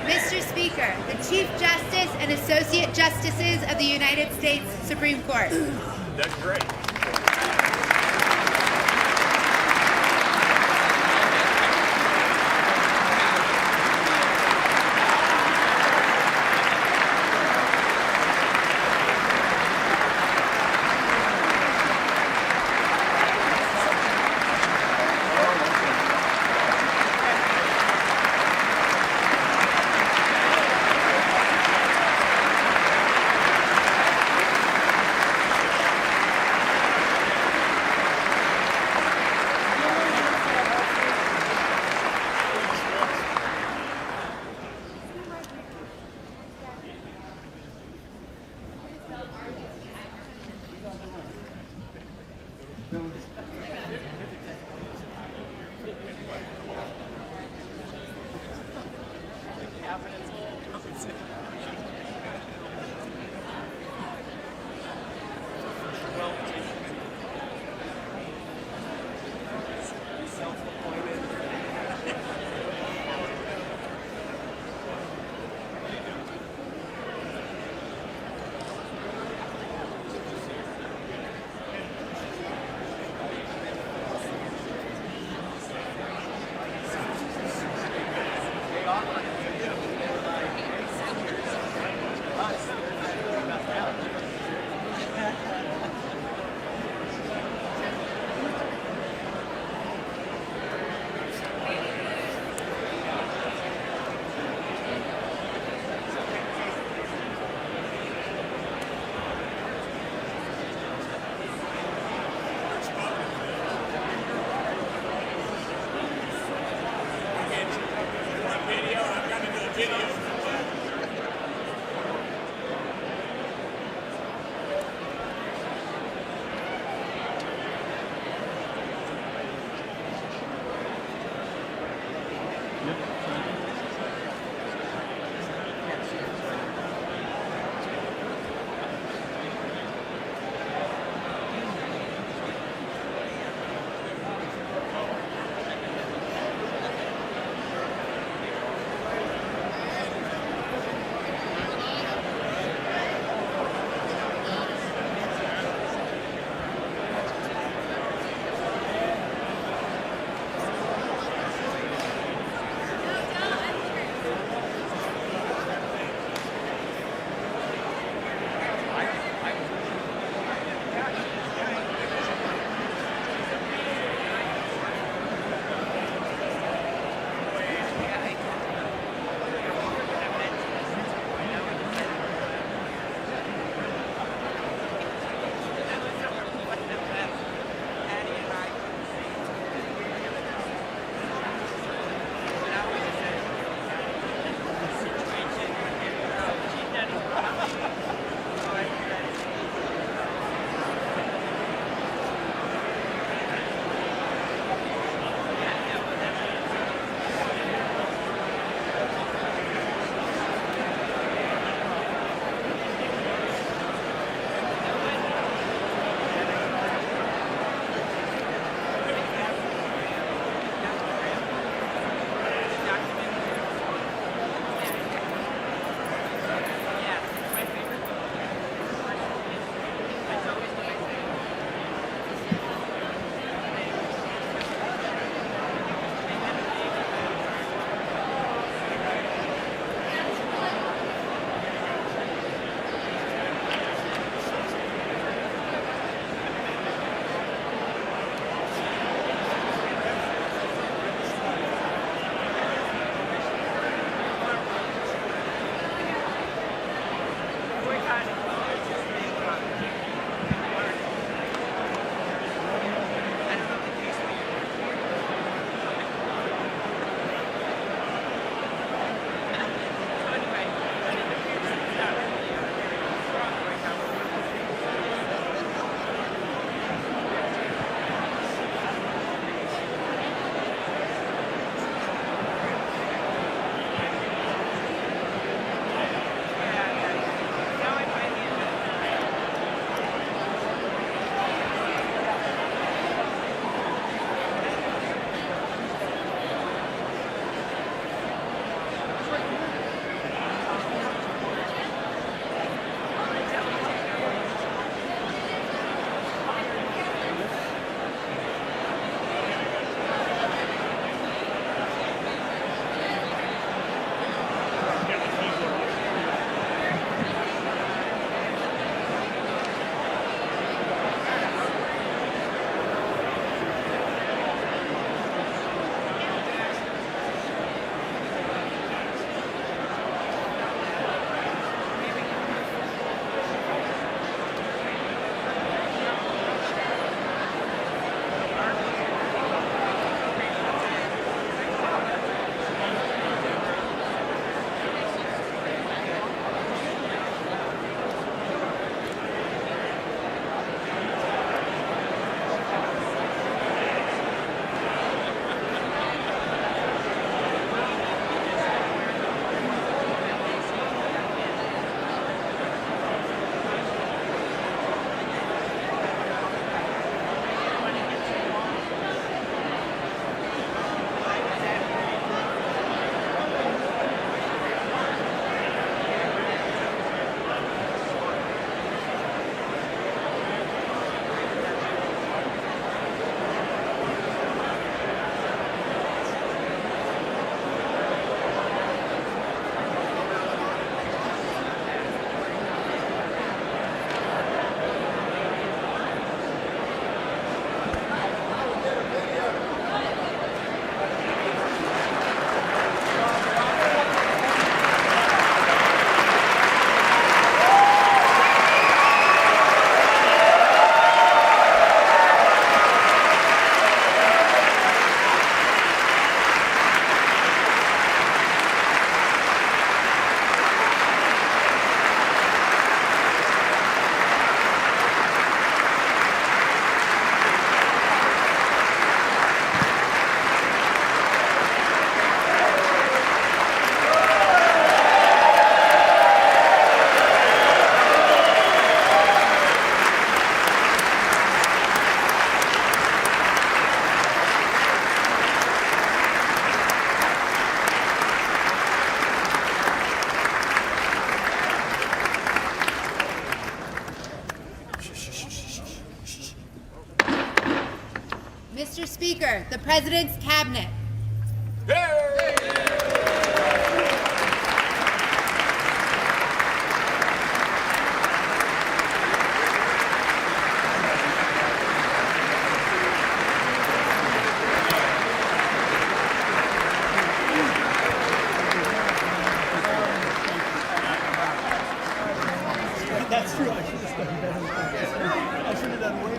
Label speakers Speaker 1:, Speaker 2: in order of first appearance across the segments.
Speaker 1: Mr. Speaker, the Chief Justice and Associate Justices of the United States Supreme Court.
Speaker 2: That's great.
Speaker 1: Speaker, the President's Cabinet.
Speaker 2: That's true. I should have done better. I should have done way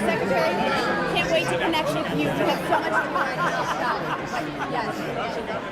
Speaker 3: Secretary, can't wait to connect with you. You have so much fun. Yes.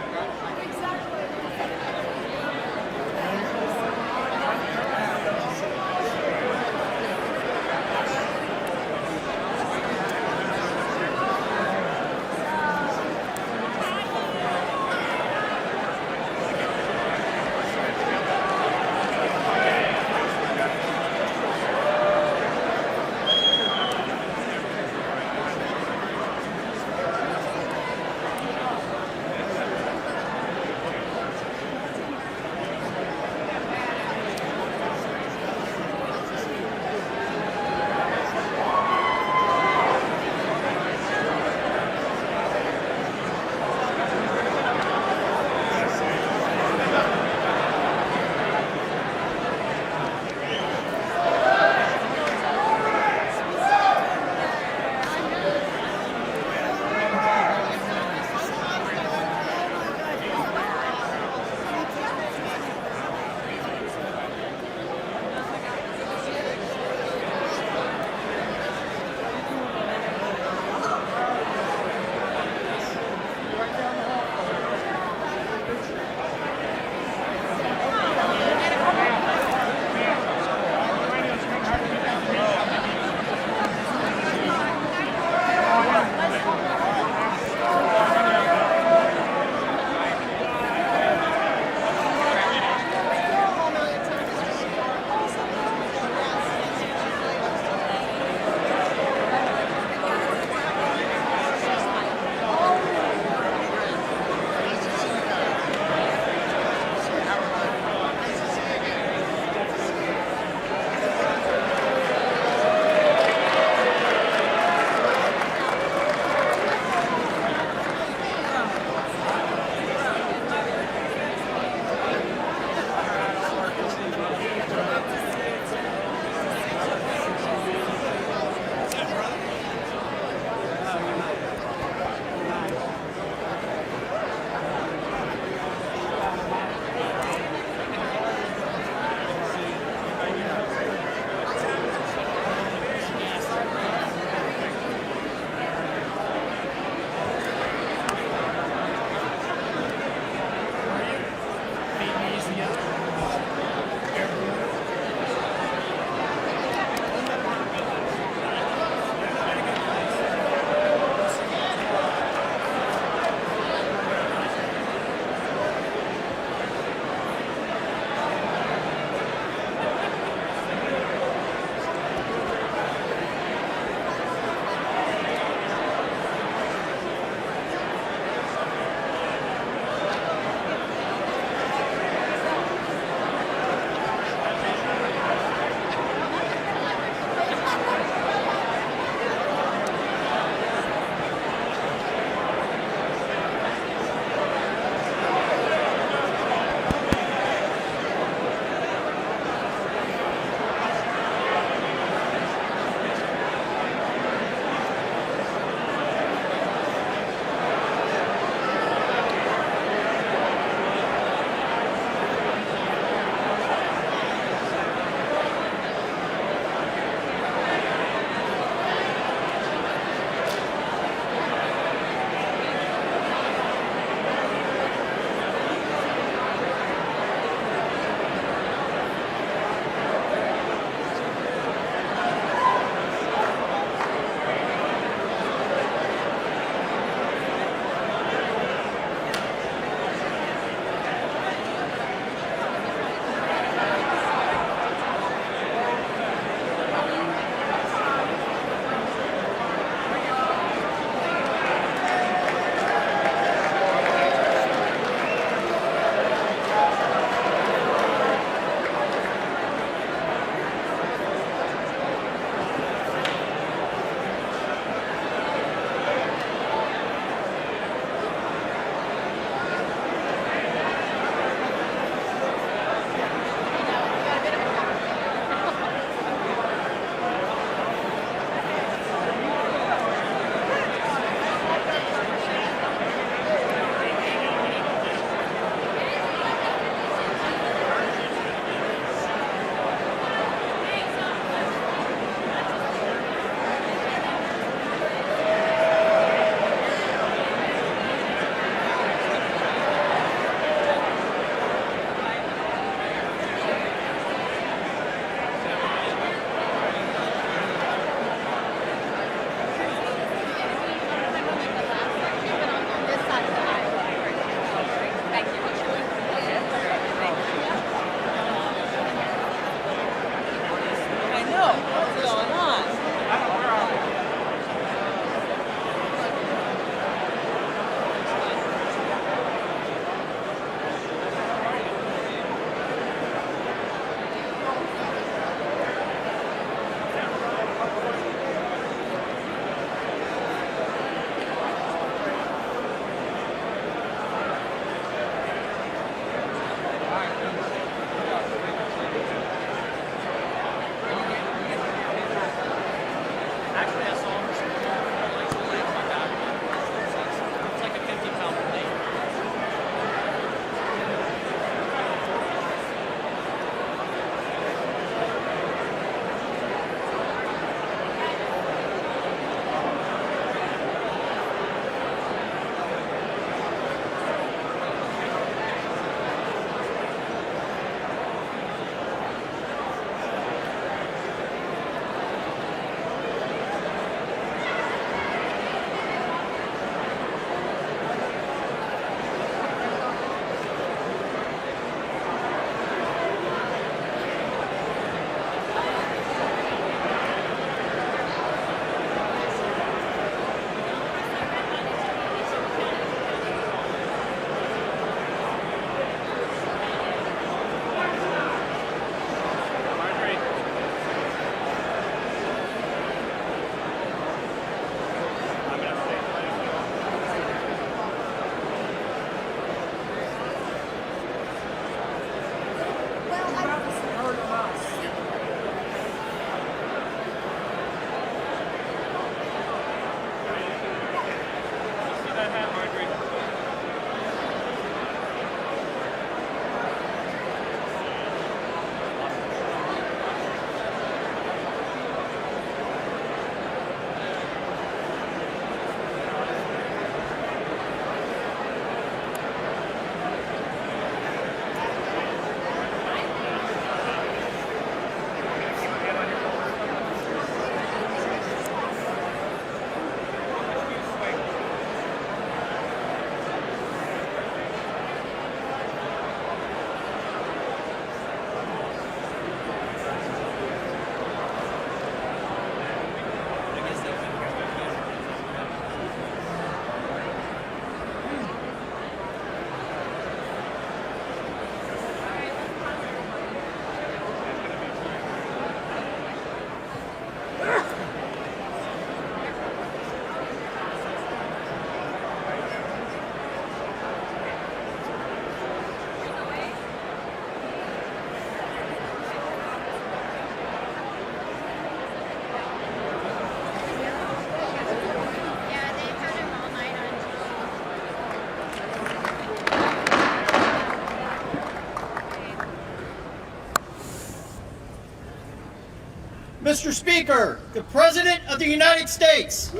Speaker 4: Mr. Speaker, the President of the United States.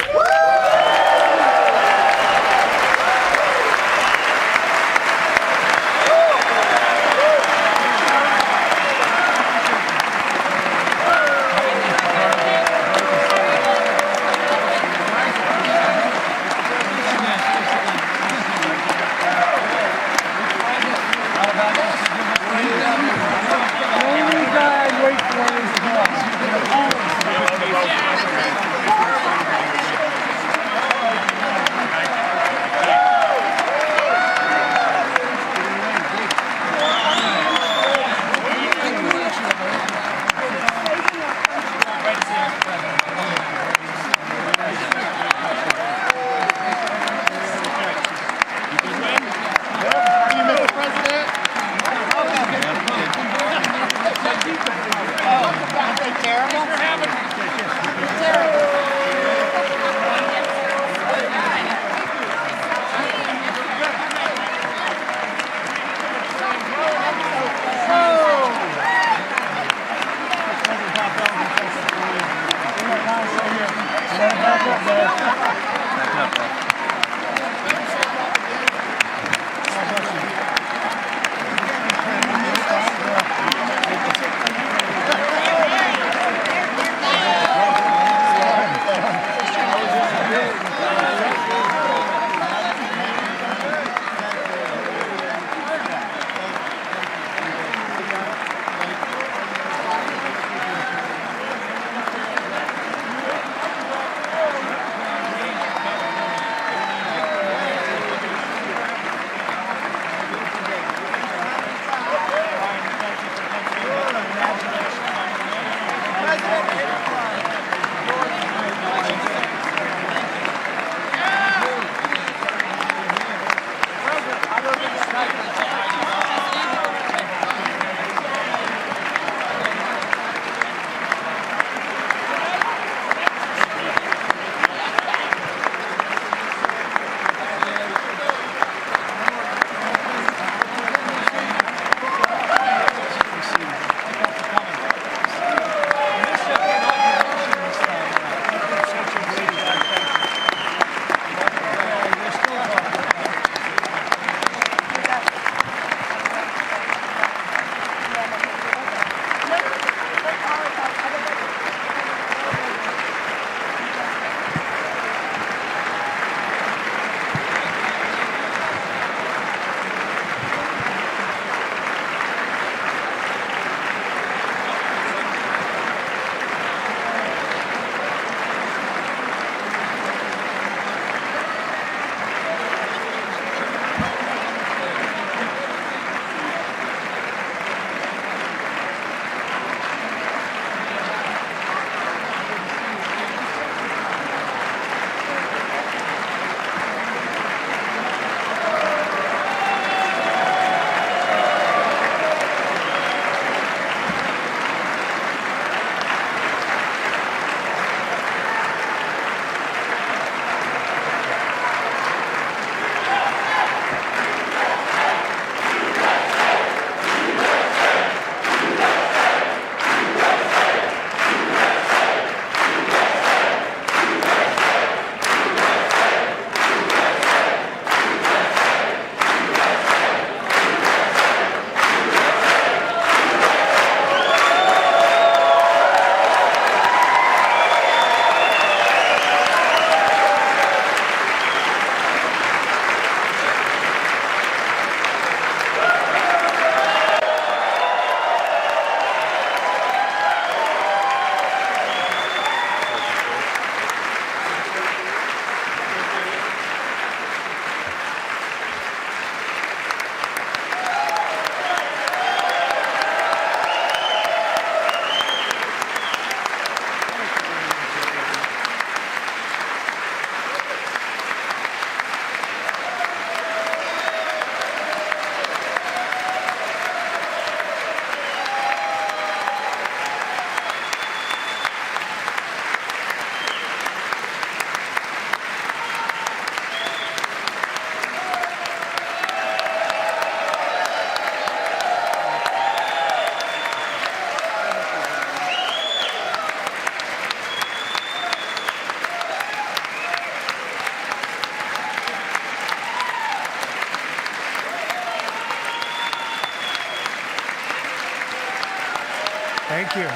Speaker 2: Thank you.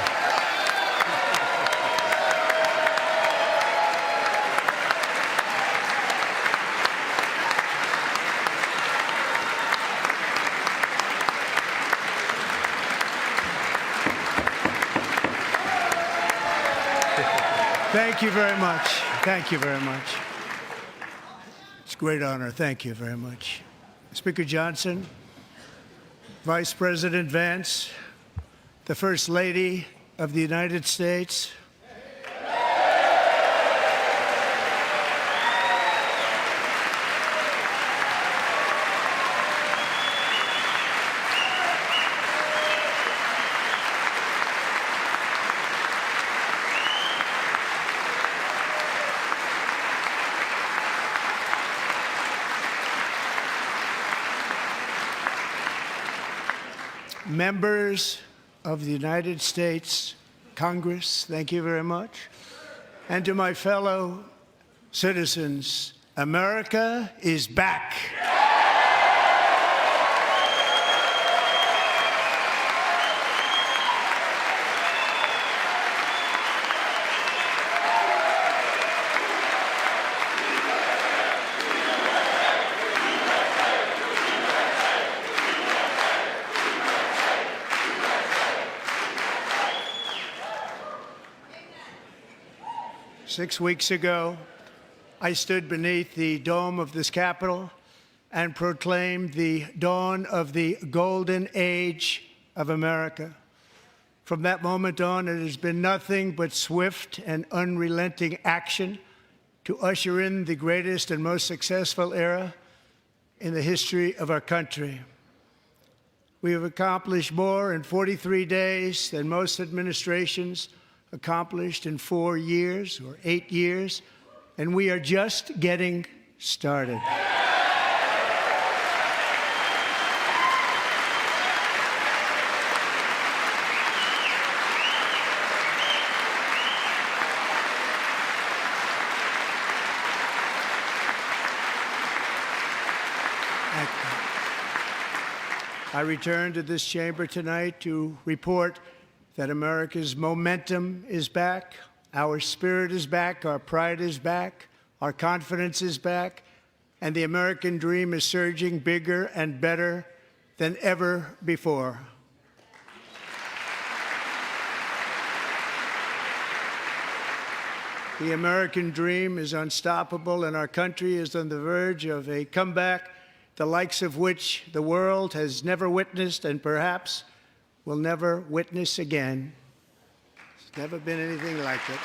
Speaker 2: Thank you very much. Thank you very much. It's a great honor. Thank you very much. Speaker Johnson, Vice President Vance, the First Lady of the United States, members of the United States Congress, thank you very much. And to my fellow citizens, America is back. 6 weeks ago, I stood beneath the dome of this Capitol and proclaimed the dawn of the golden age of America. From that moment on, it has been nothing but swift and unrelenting action to usher in the greatest and most successful era in the history of our country. We have accomplished more in 43 days than most administrations accomplished in 4 years or 8 years, and we are just getting started. I return to this chamber tonight to report that America's momentum is back, our spirit is back, our pride is back, our confidence is back, and the American dream is surging bigger and better than ever before. The American dream is unstoppable, and our country is on the verge of a comeback, the likes of which the world has never witnessed and perhaps will never witness again. There's never been anything like it.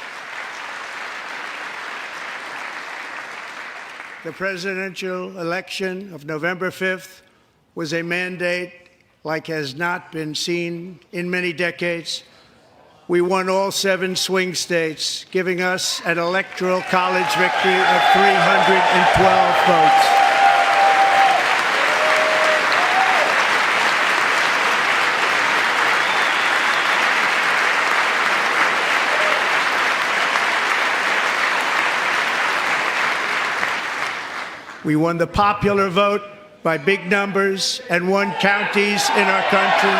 Speaker 2: The presidential election of November 5th was a mandate like has not been seen in many decades. We won all 7 swing states, giving us an electoral college victory of 312 votes. We won the popular vote by big numbers and won counties in our country.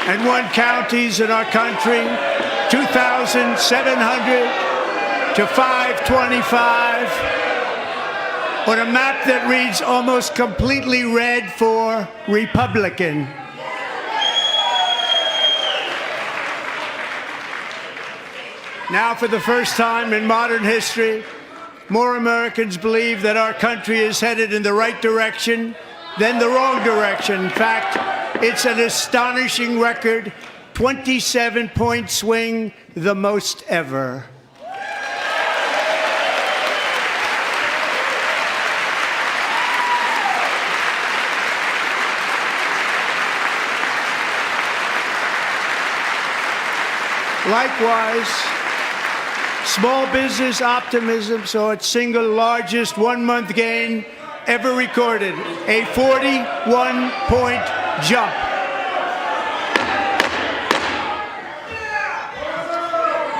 Speaker 2: And won counties in our country, 2,700 to 525, on a map that reads almost completely red for Republican. Now, for the first time in modern history, more Americans believe that our country is headed in the right direction than the wrong direction. In fact, it's an astonishing record, 27-point swing, the most ever. Small business optimism saw its single largest one-month gain ever recorded, a 41-point jump.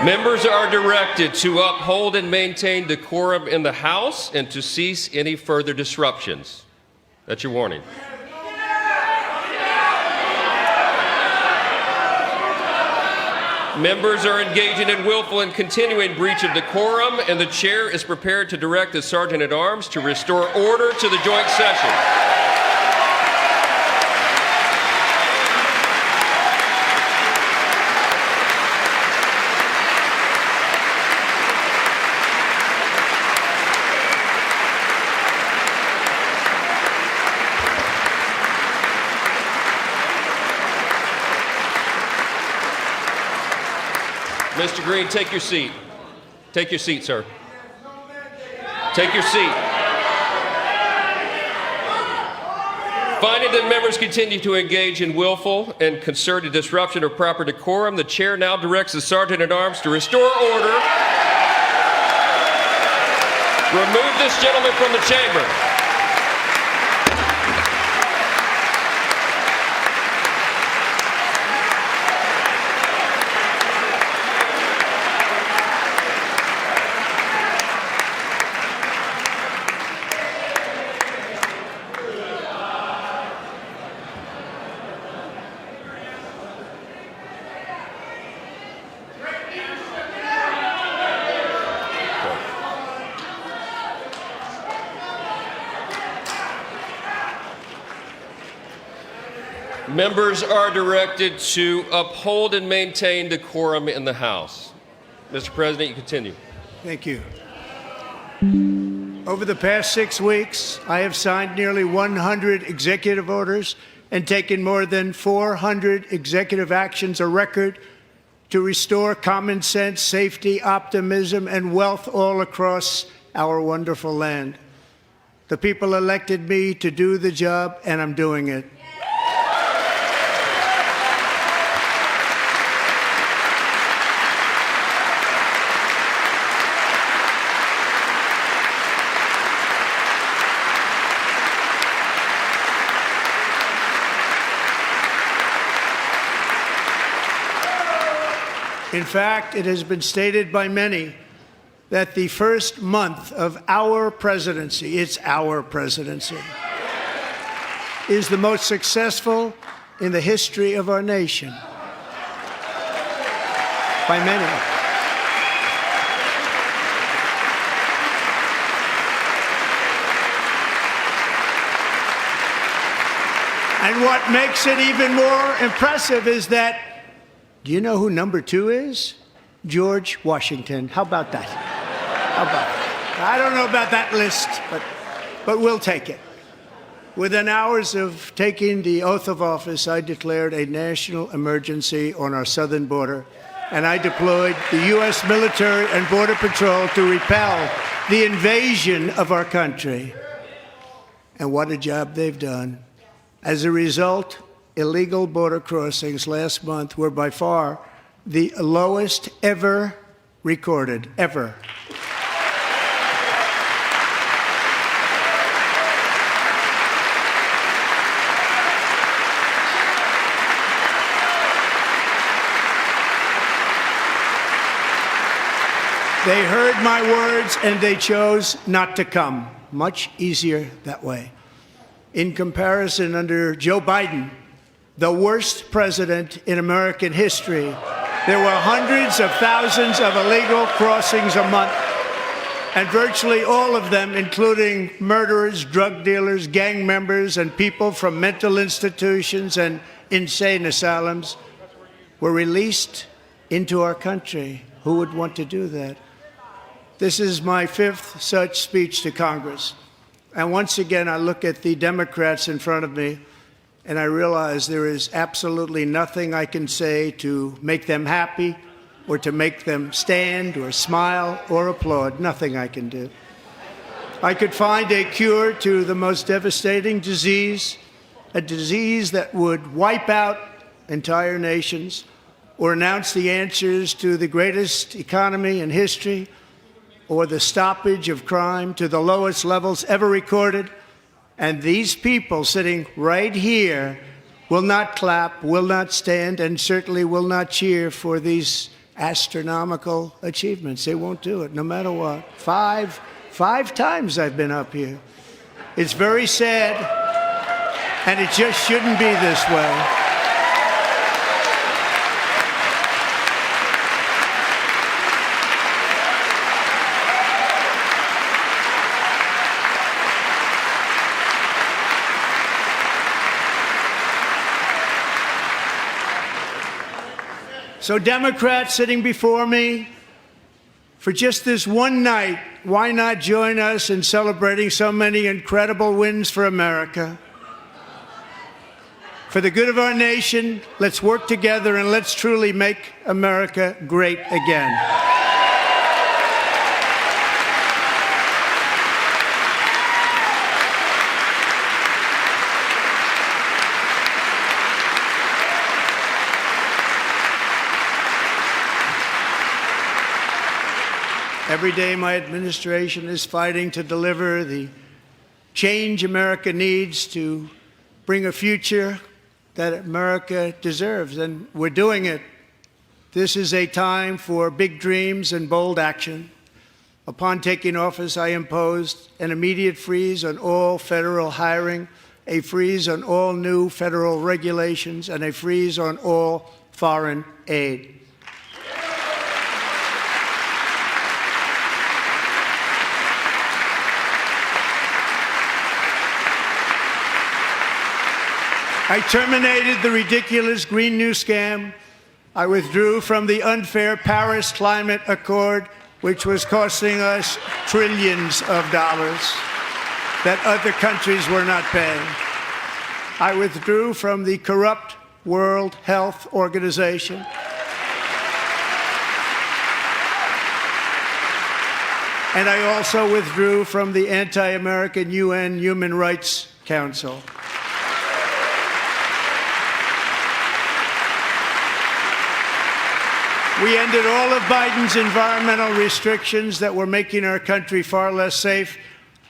Speaker 5: Members are directed to uphold and maintain decorum in the House and to cease any further disruptions. That's your warning. Members are engaging in willful and continuing breach of decorum, and the chair is prepared to direct the Sergeant-at-Arms to restore order to the joint session. Mr. Green, take your seat. Take your seat, sir. Take your seat. Finding that members continue to engage in willful and concerted disruption of proper decorum, the chair now directs the Sergeant-at-Arms to restore order. Remove this gentleman from the chamber. Members are directed to uphold and maintain decorum in the House. Mr. President, you continue.
Speaker 2: Thank you. Over the past 6 weeks, I have signed nearly 100 executive orders and taken more than 400 executive actions, a record, to restore common sense, safety, optimism, and wealth all across our wonderful land. The people elected me to do the job, and I'm doing it. In fact, it has been stated by many that the first month of our presidency, it's our presidency, is the most successful in the history of our nation. By many. And what makes it even more impressive is that, do you know who number 2 is? George Washington. How about that? How about that? I don't know about that list, but we'll take it. Within hours of taking the oath of office, I declared a national emergency on our southern border, and I deployed the U.S. military and Border Patrol to repel the invasion of our country. And what a job they've done. As a result, illegal border crossings last month were by far the lowest ever recorded, ever. They heard my words and they chose not to come. Much easier that way. In comparison, under Joe Biden, the worst president in American history, there were hundreds of thousands of illegal crossings a month, and virtually all of them, including murderers, drug dealers, gang members, and people from mental institutions and insane asylums, were released into our country. Who would want to do that? This is my 5th such speech to Congress. And once again, I look at the Democrats in front of me, and I realize there is absolutely nothing I can say to make them happy or to make them stand or smile or applaud. Nothing I can do. I could find a cure to the most devastating disease, a disease that would wipe out entire nations, or announce the answers to the greatest economy in history or the stoppage of crime to the lowest levels ever recorded. And these people sitting right here will not clap, will not stand, and certainly will not cheer for these astronomical achievements. They won't do it, no matter what. Five times I've been up here. It's very sad, and it just shouldn't be this way. So Democrats sitting before me, for just this one night, why not join us in celebrating so many incredible wins for America? For the good of our nation, let's work together and let's truly make America great again. Every day, my administration is fighting to deliver the change America needs to bring a future that America deserves, and we're doing it. This is a time for big dreams and bold action. Upon taking office, I imposed an immediate freeze on all federal hiring, a freeze on all new federal regulations, and a freeze on all foreign aid. I terminated the ridiculous Green New Scam. I withdrew from the unfair Paris Climate Accord, which was costing us trillions of dollars that other countries were not paying. I withdrew from the corrupt World Health Organization. And I also withdrew from the anti-American UN Human Rights Council. We ended all of Biden's environmental restrictions that were making our country far less safe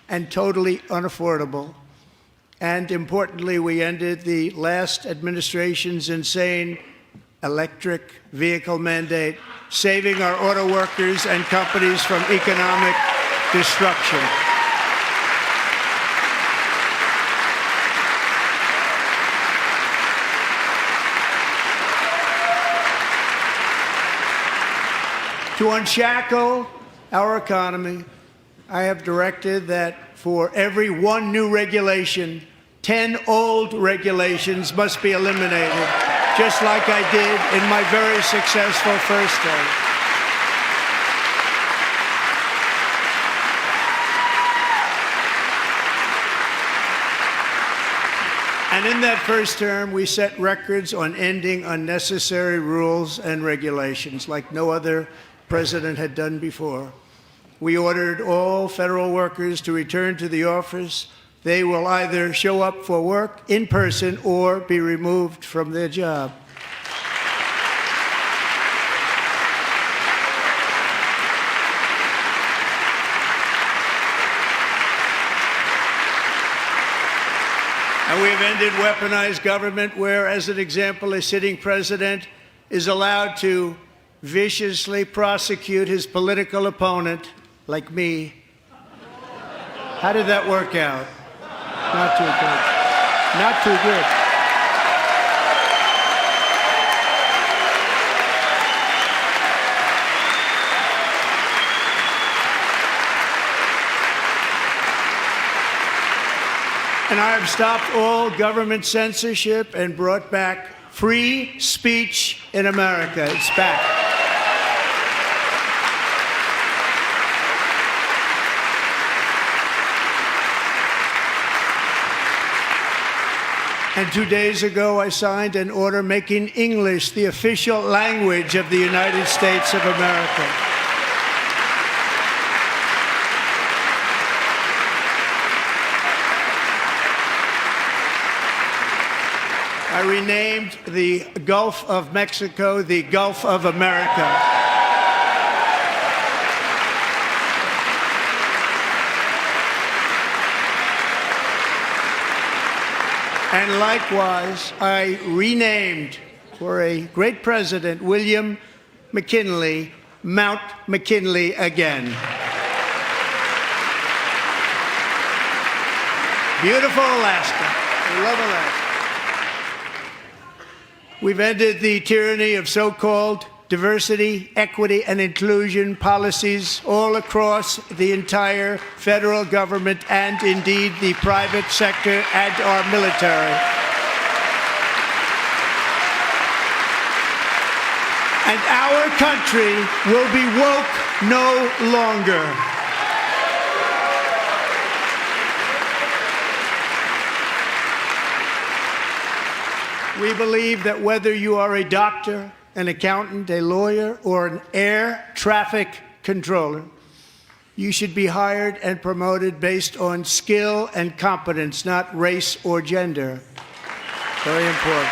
Speaker 2: and totally unaffordable. And importantly, we ended the last administration's insane electric vehicle mandate, saving our auto workers and companies from economic destruction. To unshackle our economy, I have directed that for every one new regulation, 10 old regulations must be eliminated, just like I did in my very successful first term. And in that first term, we set records on ending unnecessary rules and regulations like no other president had done before. We ordered all federal workers to return to the office. They will either show up for work in person or be removed from their job. And we have ended weaponized government where, as an example, a sitting president is allowed to viciously prosecute his political opponent, like me. How did that work out? Not too good. Not too good. And I have stopped all government censorship and brought back free speech in America. It's back. And 2 days ago, I signed an order making English the official language of the United States of America. I renamed the Gulf of Mexico the Gulf of America. And likewise, I renamed, for a great president, William McKinley, Mount McKinley again. Beautiful Alaska. We love Alaska. We've ended the tyranny of so-called diversity, equity, and inclusion policies all across the entire federal government and indeed the private sector and our military. And our country will be woke no longer. We believe that whether you are a doctor, an accountant, a lawyer, or an air traffic controller, you should be hired and promoted based on skill and competence, not race or gender. Very important.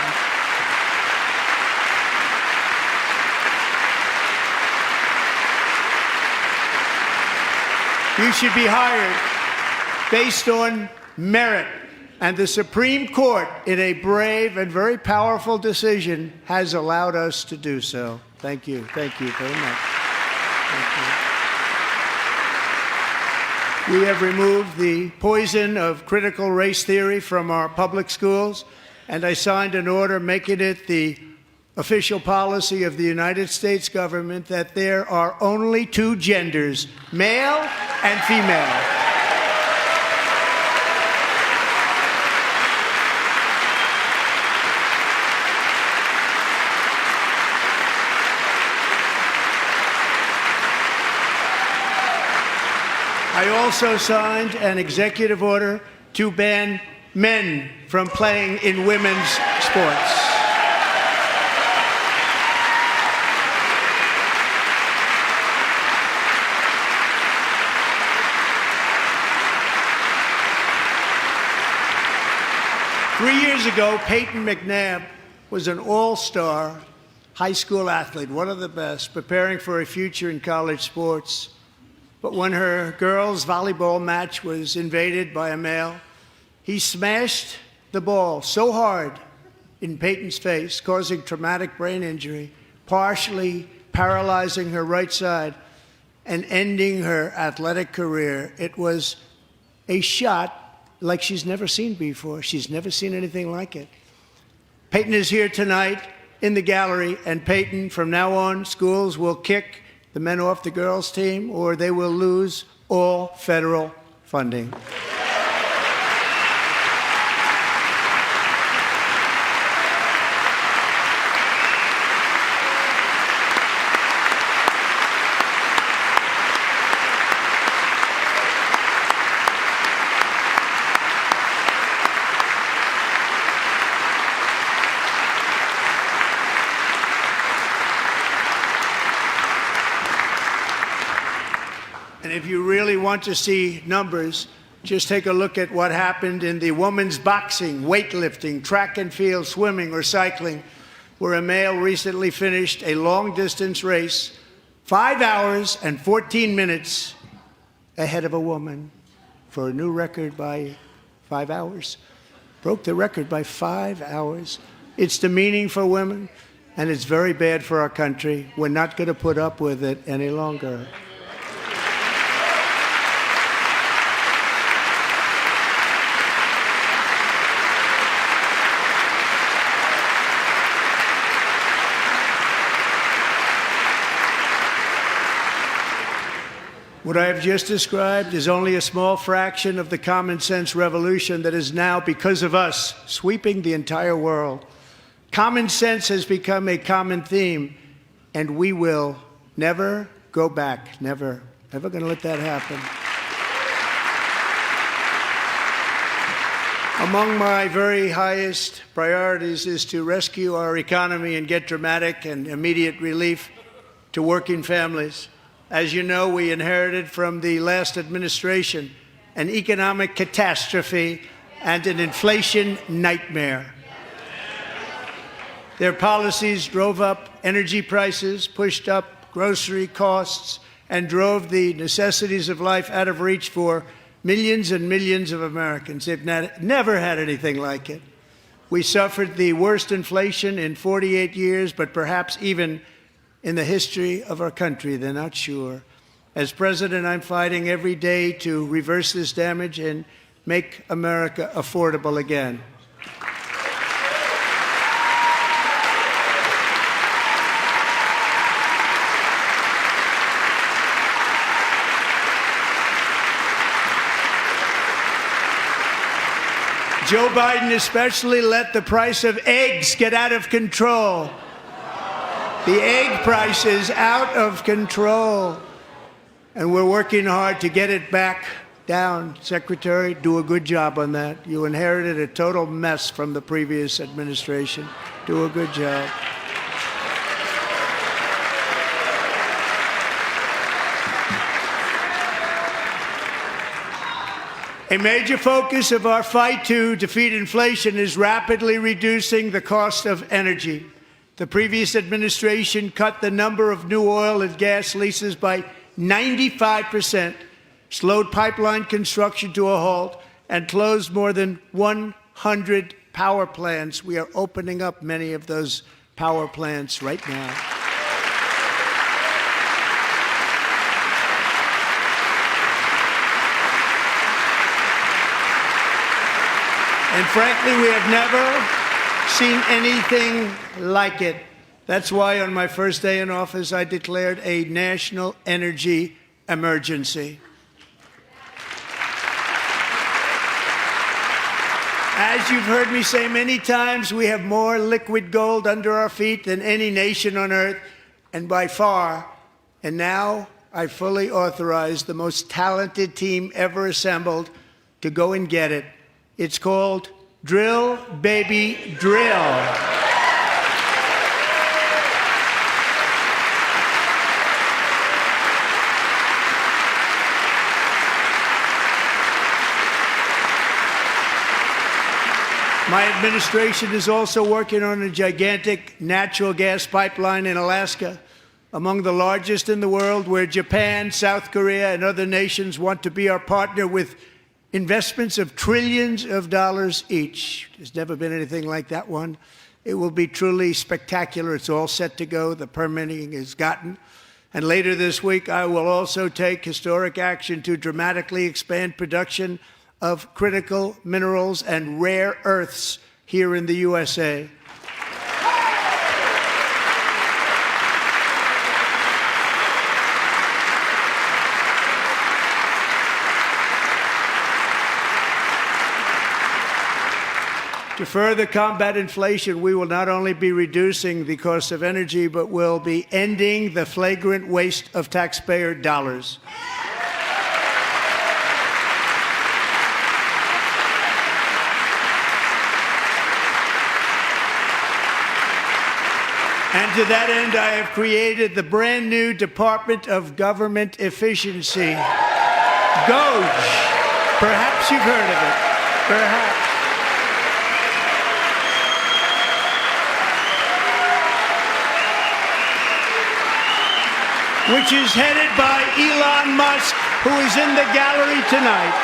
Speaker 2: You should be hired based on merit. And the Supreme Court, in a brave and very powerful decision, has allowed us to do so. Thank you. Thank you very much. Thank you. We have removed the poison of critical race theory from our public schools, and I signed an order making it the official policy of the United States government that there are only two genders, male and female. I also signed an executive order to ban men from playing in women's sports. Three years ago, Peyton McNabb was an all-star high school athlete, one of the best, preparing for a future in college sports. But when her girls' volleyball match was invaded by a male, he smashed the ball so hard in Peyton's face, causing traumatic brain injury, partially paralyzing her right side and ending her athletic career. It was a shot like she's never seen before. She's never seen anything like it. Peyton is here tonight in the gallery, and Peyton, from now on, schools will kick the men off the girls' team, or they will lose all federal funding. And if you really want to see numbers, just take a look at what happened in the women's boxing, weightlifting, track and field, swimming, or cycling, where a male recently finished a long-distance race 5 hours and 14 minutes ahead of a woman for a new record by 5 hours. Broke the record by 5 hours. It's demeaning for women, and it's very bad for our country. We're not going to put up with it any longer. What I have just described is only a small fraction of the common sense revolution that is now, because of us, sweeping the entire world. Common sense has become a common theme, and we will never go back. Never. Never going to let that happen. Among my very highest priorities is to rescue our economy and get dramatic and immediate relief to working families. As you know, we inherited from the last administration an economic catastrophe and an inflation nightmare. Their policies drove up energy prices, pushed up grocery costs, and drove the necessities of life out of reach for millions and millions of Americans. They've never had anything like it. We suffered the worst inflation in 48 years, but perhaps even in the history of our country. They're not sure. As president, I'm fighting every day to reverse this damage and make America affordable again. Joe Biden especially let the price of eggs get out of control. The egg price is out of control, and we're working hard to get it back down. Secretary, do a good job on that. You inherited a total mess from the previous administration. Do a good job. A major focus of our fight to defeat inflation is rapidly reducing the cost of energy. The previous administration cut the number of new oil and gas leases by 95%, slowed pipeline construction to a halt, and closed more than 100 power plants. We are opening up many of those power plants right now. And frankly, we have never seen anything like it. That's why on my first day in office, I declared a national energy emergency. As you've heard me say many times, we have more liquid gold under our feet than any nation on earth, and by far. And now I fully authorize the most talented team ever assembled to go and get it. It's called Drill, Baby, Drill. My administration is also working on a gigantic natural gas pipeline in Alaska, among the largest in the world, where Japan, South Korea, and other nations want to be our partner with investments of trillions of dollars each. There's never been anything like that one. It will be truly spectacular. It's all set to go. The permitting is gotten. And later this week, I will also take historic action to dramatically expand production of critical minerals and rare earths here in the USA. To further combat inflation, we will not only be reducing the cost of energy, but will be ending the flagrant waste of taxpayer dollars. And to that end, I have created the brand new Department of Government Efficiency, DOGE. Perhaps you've heard of it. Perhaps. Which is headed by Elon Musk, who is in the gallery tonight.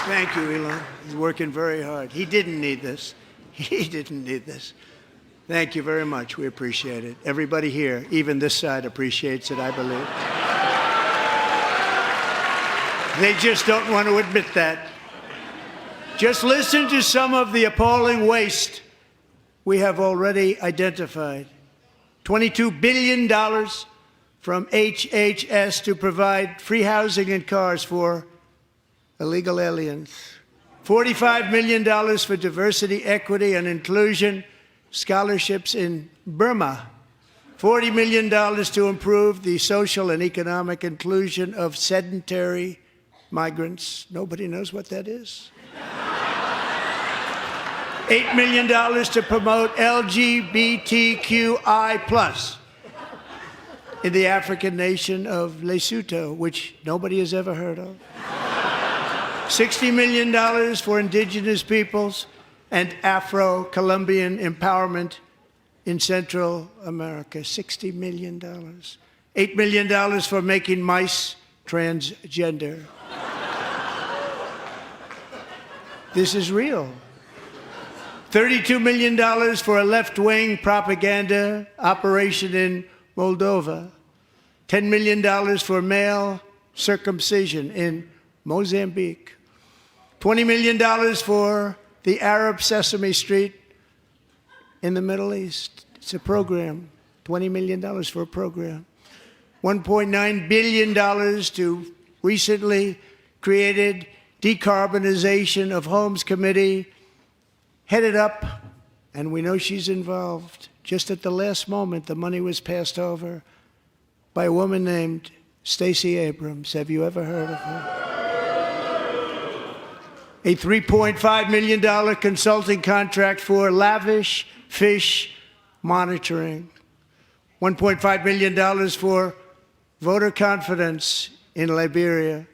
Speaker 2: Thank you, Elon. He's working very hard. He didn't need this. He didn't need this. Thank you very much. We appreciate it. Everybody here, even this side, appreciates it, I believe. They just don't want to admit that. Just listen to some of the appalling waste we have already identified. $22 billion from HHS to provide free housing and cars for illegal aliens. $45 million for diversity, equity, and inclusion scholarships in Burma, $40 million to improve the social and economic inclusion of sedentary migrants. Nobody knows what that is. $8 million to promote LGBTQI+ in the African nation of Lesotho, which nobody has ever heard of. $60 million for indigenous peoples and Afro-Colombian empowerment in Central America. $60 million. $8 million for making mice transgender. This is real. $32 million for a left-wing propaganda operation in Moldova. $10 million for male circumcision in Mozambique. $20 million for the Arab Sesame Street in the Middle East. It's a program. $20 million for a program. $1.9 billion to recently created Decarbonization of Homes Committee, headed up, and we know she's involved. Just at the last moment, the money was passed over by a woman named Stacey Abrams. Have you ever heard of her? A $3.5 million consulting contract for lavish fish monitoring. $1.5 million for voter confidence in Liberia.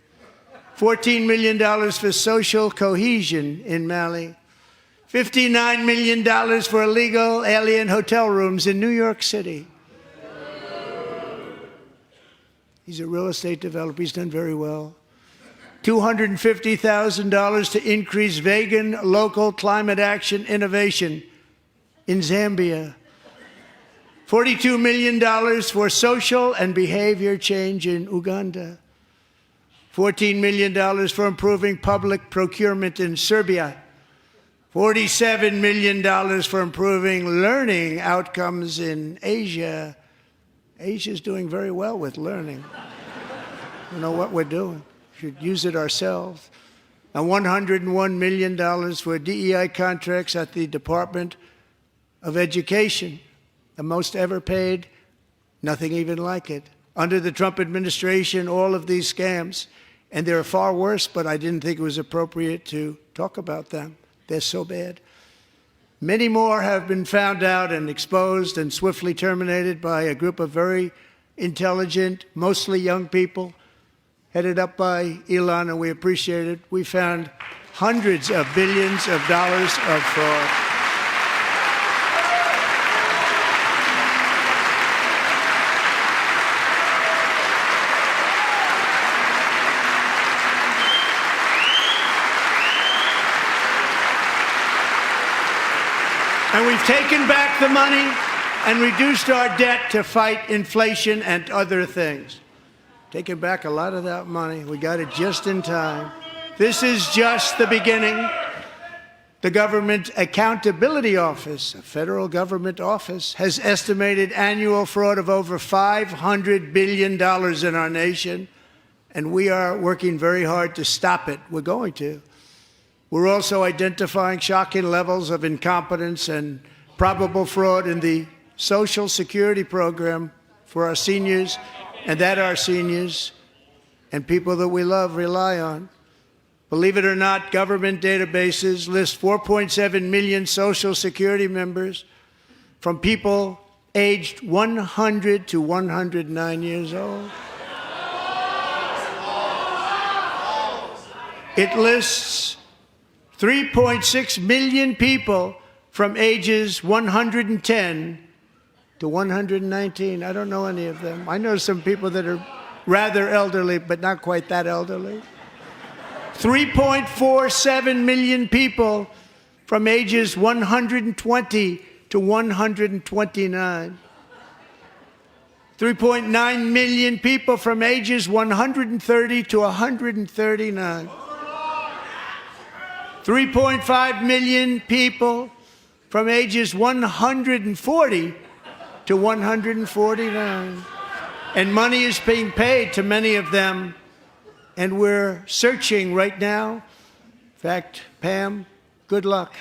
Speaker 2: $14 million for social cohesion in Mali. $59 million for illegal alien hotel rooms in New York City. He's a real estate developer. He's done very well. $250,000 to increase vegan local climate action innovation in Zambia. $42 million for social and behavior change in Uganda. $14 million for improving public procurement in Serbia. $47 million for improving learning outcomes in Asia. Asia's doing very well with learning. We know what we're doing. We should use it ourselves. And $101 million for DEI contracts at the Department of Education, the most ever paid, nothing even like it. Under the Trump administration, all of these scams, and they're far worse, but I didn't think it was appropriate to talk about them. They're so bad. Many more have been found out and exposed and swiftly terminated by a group of very intelligent, mostly young people, headed up by Elon, and we appreciate it. We found hundreds of billions of dollars of fraud. And we've taken back the money and reduced our debt to fight inflation and other things. Taken back a lot of that money. We got it just in time. This is just the beginning. The Government Accountability Office, a federal government office, has estimated annual fraud of over $500 billion in our nation, and we are working very hard to stop it. We're going to. We're also identifying shocking levels of incompetence and probable fraud in the Social Security program for our seniors, and that our seniors and people that we love rely on. Believe it or not, government databases list 4.7 million Social Security members from people aged 100 to 109 years old. It lists 3.6 million people from ages 110 to 119. I don't know any of them. I know some people that are rather elderly, but not quite that elderly. 3.47 million people from ages 120 to 129. 3.9 million people from ages 130 to 139. 3.5 million people from ages 140 to 149. And money is being paid to many of them, and we're searching right now. In fact, Pam, good luck.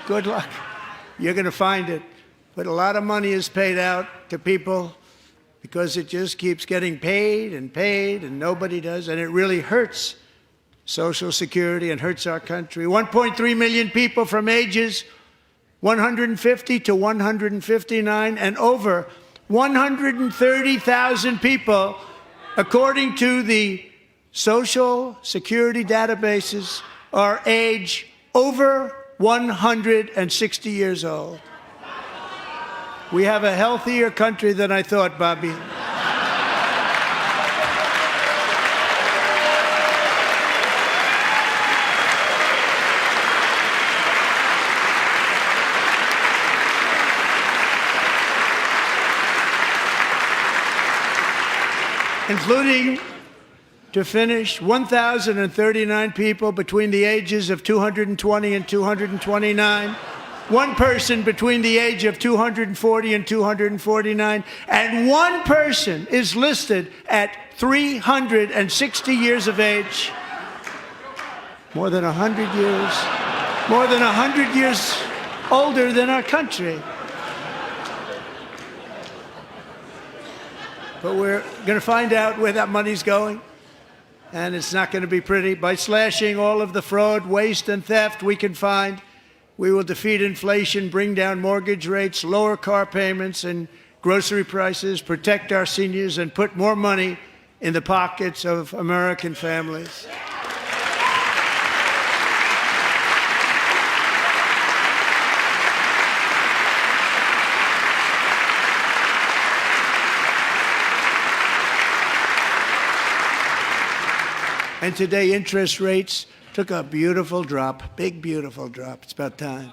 Speaker 2: Good luck. You're going to find it. But a lot of money is paid out to people because it just keeps getting paid, and nobody does, and it really hurts Social Security and hurts our country. 1.3 million people from ages 150 to 159, and over 130,000 people, according to the Social Security databases, are age over 160 years old. We have a healthier country than I thought, Bobby. Including, to finish, 1,039 people between the ages of 220 and 229, one person between the age of 240 and 249, and one person is listed at 360 years of age. More than 100 years older than our country. But we're going to find out where that money's going, and it's not going to be pretty. By slashing all of the fraud, waste, and theft we can find, we will defeat inflation, bring down mortgage rates, lower car payments and grocery prices, protect our seniors, and put more money in the pockets of American families. And today, interest rates took a beautiful drop, big, beautiful drop. It's about time.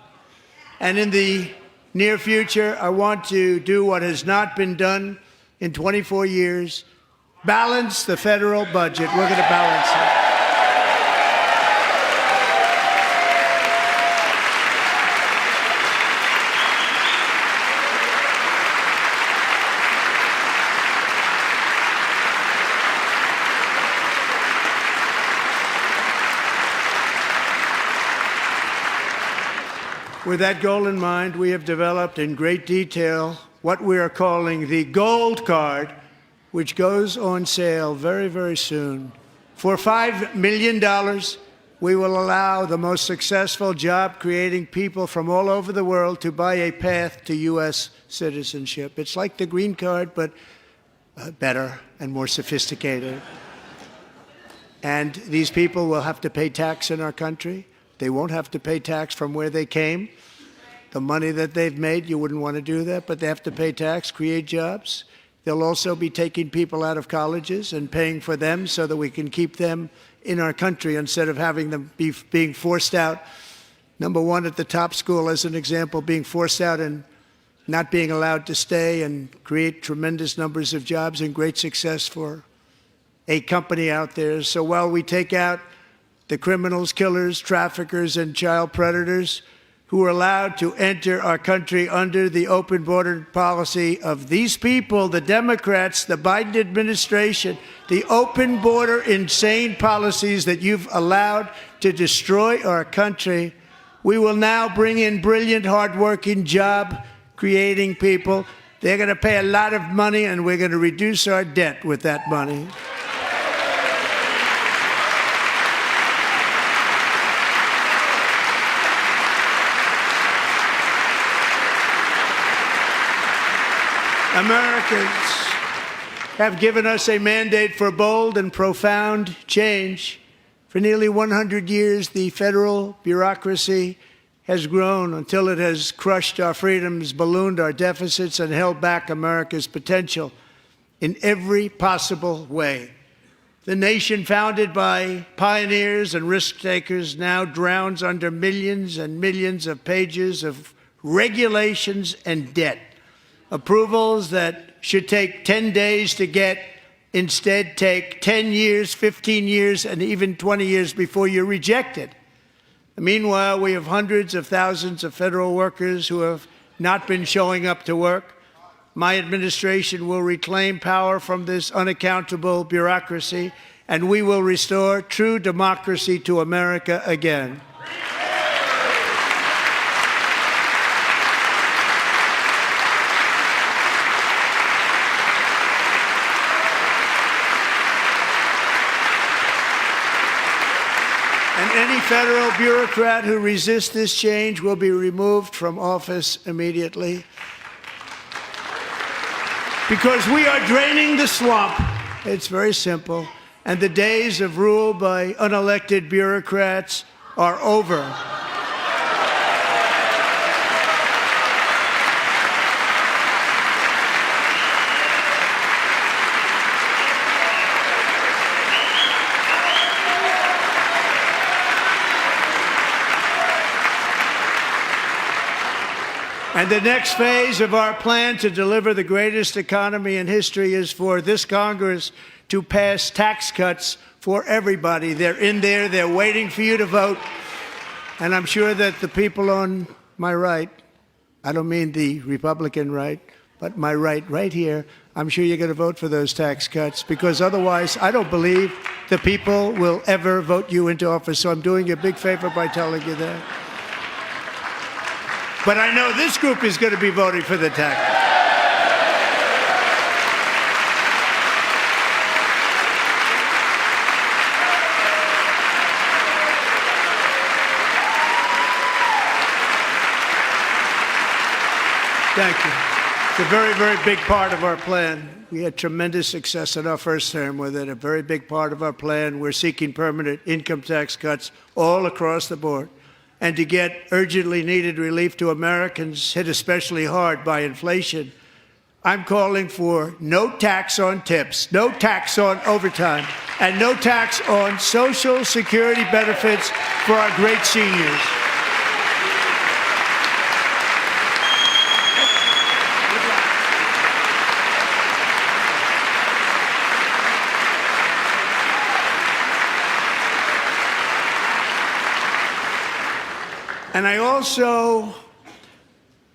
Speaker 2: And in the near future, I want to do what has not been done in 24 years, balance the federal budget. We're going to balance it. With that goal in mind, we have developed in great detail what we are calling the Gold Card, which goes on sale very, very soon. For $5 million, we will allow the most successful job-creating people from all over the world to buy a path to U.S. citizenship. It's like the green card, but better and more sophisticated. And these people will have to pay tax in our country. They won't have to pay tax from where they came. The money that they've made, you wouldn't want to do that, but they have to pay tax, create jobs. They'll also be taking people out of colleges and paying for them so that we can keep them in our country instead of having them being forced out. Number one, at the top school, as an example, being forced out and not being allowed to stay and create tremendous numbers of jobs and great success for a company out there. So while we take out the criminals, killers, traffickers, and child predators who are allowed to enter our country under the open border policy of these people, the Democrats, the Biden administration, the open border insane policies that you've allowed to destroy our country, we will now bring in brilliant, hardworking, job-creating people. They're going to pay a lot of money, and we're going to reduce our debt with that money. Americans have given us a mandate for bold and profound change. For nearly 100 years, the federal bureaucracy has grown until it has crushed our freedoms, ballooned our deficits, and held back America's potential in every possible way. The nation founded by pioneers and risk-takers now drowns under millions and millions of pages of regulations and debt. Approvals that should take 10 days to get instead take 10 years, 15 years, and even 20 years before you're rejected. Meanwhile, we have hundreds of thousands of federal workers who have not been showing up to work. My administration will reclaim power from this unaccountable bureaucracy, and we will restore true democracy to America again. and any federal bureaucrat who resists this change will be removed from office immediately. Because we are draining the swamp. It's very simple. And the days of rule by unelected bureaucrats are over. And the next phase of our plan to deliver the greatest economy in history is for this Congress to pass tax cuts for everybody. They're in there. They're waiting for you to vote. And I'm sure that the people on my right, I don't mean the Republican right, but my right here, I'm sure you're going to vote for those tax cuts, because otherwise I don't believe the people will ever vote you into office. So I'm doing you a big favor by telling you that. But I know this group is going to be voting for the tax. Thank you. It's a very, very big part of our plan. We had tremendous success in our first term with it. A very big part of our plan. We're seeking permanent income tax cuts all across the board. And to get urgently needed relief to Americans hit especially hard by inflation, I'm calling for no tax on tips, no tax on overtime, and no tax on Social Security benefits for our great seniors. And I also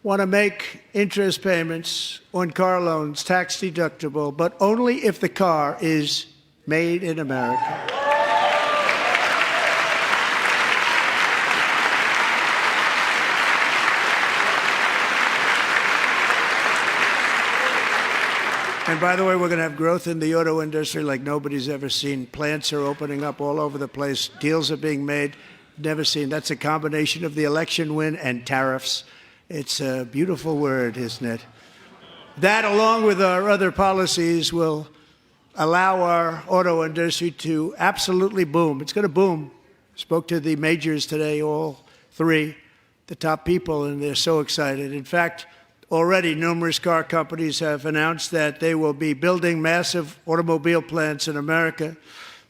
Speaker 2: want to make interest payments on car loans tax deductible, but only if the car is made in America. And by the way, we're going to have growth in the auto industry like nobody's ever seen. Plants are opening up all over the place. Deals are being made. Never seen. That's a combination of the election win and tariffs. It's a beautiful word, isn't it? That, along with our other policies, will allow our auto industry to absolutely boom. It's going to boom. Spoke to the majors today, all three, the top people, and they're so excited. In fact, already numerous car companies have announced that they will be building massive automobile plants in America,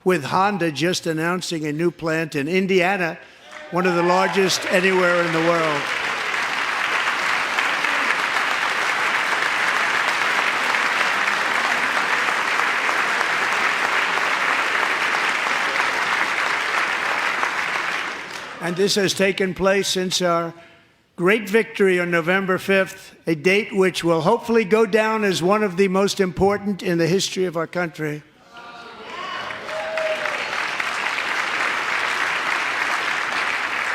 Speaker 2: with Honda just announcing a new plant in Indiana, one of the largest anywhere in the world. And this has taken place since our great victory on November 5th, a date which will hopefully go down as one of the most important in the history of our country.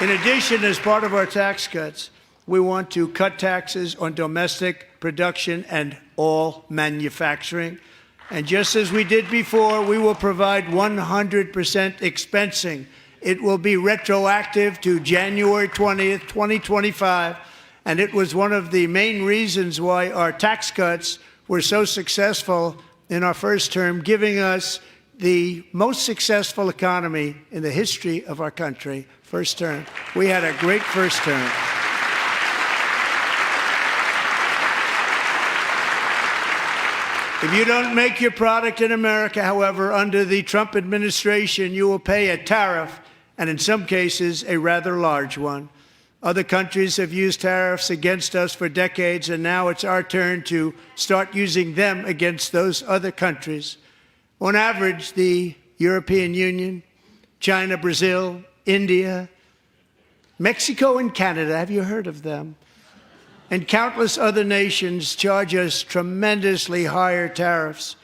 Speaker 2: In addition, as part of our tax cuts, we want to cut taxes on domestic production and all manufacturing. And just as we did before, we will provide 100% expensing. It will be retroactive to January 20th, 2025. And it was one of the main reasons why our tax cuts were so successful in our first term, giving us the most successful economy in the history of our country. First term. We had a great first term. If you don't make your product in America, however, under the Trump administration, you will pay a tariff, and in some cases, a rather large one. Other countries have used tariffs against us for decades, and now it's our turn to start using them against those other countries. On average, the European Union, China, Brazil, India, Mexico, and Canada, have you heard of them? And countless other nations charge us tremendously higher tariffs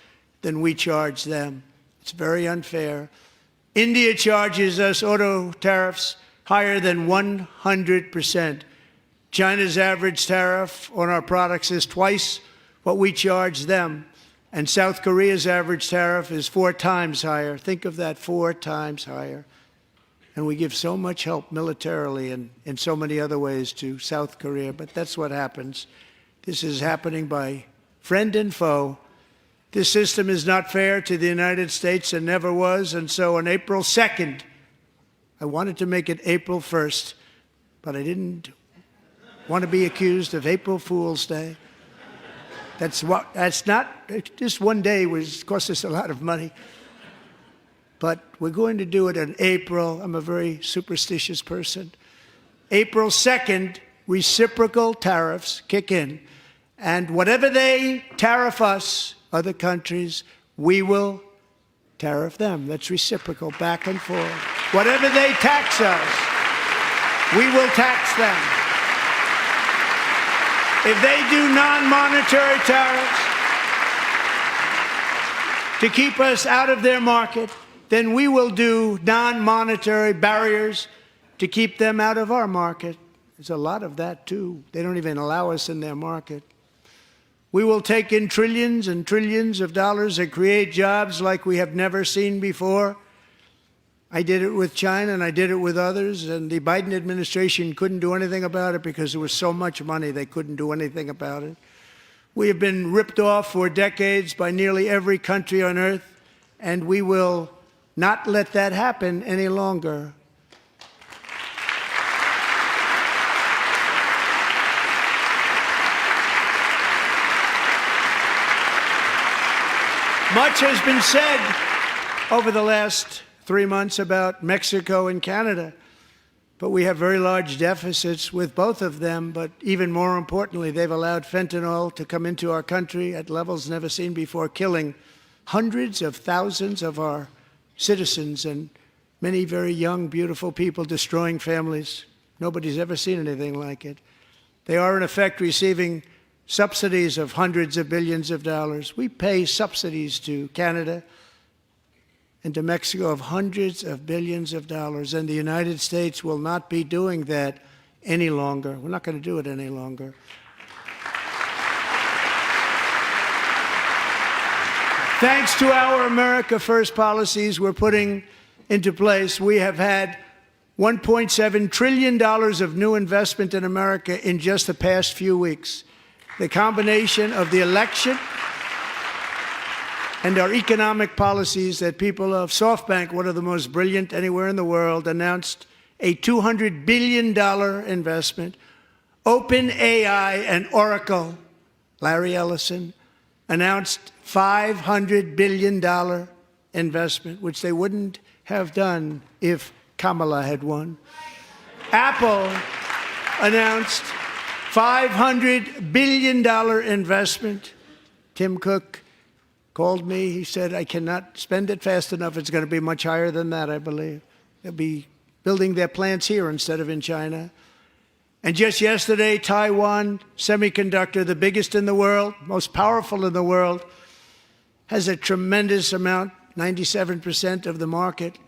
Speaker 2: than we charge them. It's very unfair. India charges us auto tariffs higher than 100%. China's average tariff on our products is twice what we charge them. And South Korea's average tariff is 4 times higher. Think of that, 4 times higher. And we give so much help militarily and in so many other ways to South Korea, but that's what happens. This is happening by friend and foe. This system is not fair to the United States and never was, and so on April 2nd, I wanted to make it April 1st, but I didn't want to be accused of April Fool's Day. That's not, just one day cost us a lot of money. But we're going to do it in April. I'm a very superstitious person. April 2nd, reciprocal tariffs kick in. And whatever they tariff us, other countries, we will tariff them. That's reciprocal, back and forth. Whatever they tax us, we will tax them. If they do non-monetary tariffs to keep us out of their market, then we will do non-monetary barriers to keep them out of our market. There's a lot of that, too. They don't even allow us in their market. We will take in trillions and trillions of dollars and create jobs like we have never seen before. I did it with China, and I did it with others, and the Biden administration couldn't do anything about it because there was so much money they couldn't do anything about it. We have been ripped off for decades by nearly every country on earth, and we will not let that happen any longer. Much has been said over the last 3 months about Mexico and Canada, but we have very large deficits with both of them. But even more importantly, they've allowed fentanyl to come into our country at levels never seen before, killing hundreds of thousands of our citizens and many very young, beautiful people, destroying families. Nobody's ever seen anything like it. They are, in effect, receiving subsidies of hundreds of billions of dollars. We pay subsidies to Canada and to Mexico of hundreds of billions of dollars, and the United States will not be doing that any longer. We're not going to do it any longer. Thanks to our America First policies we're putting into place, we have had $1.7 trillion of new investment in America in just the past few weeks. The combination of the election and our economic policies that people of SoftBank, one of the most brilliant anywhere in the world, announced a $200 billion investment. OpenAI and Oracle, Larry Ellison, announced $500 billion investment, which they wouldn't have done if Kamala had won. Apple announced $500 billion investment. Tim Cook called me. He said, I cannot spend it fast enough. It's going to be much higher than that, I believe. They'll be building their plants here instead of in China. And just yesterday, Taiwan Semiconductor, the biggest in the world, most powerful in the world, has a tremendous amount, 97% of the market,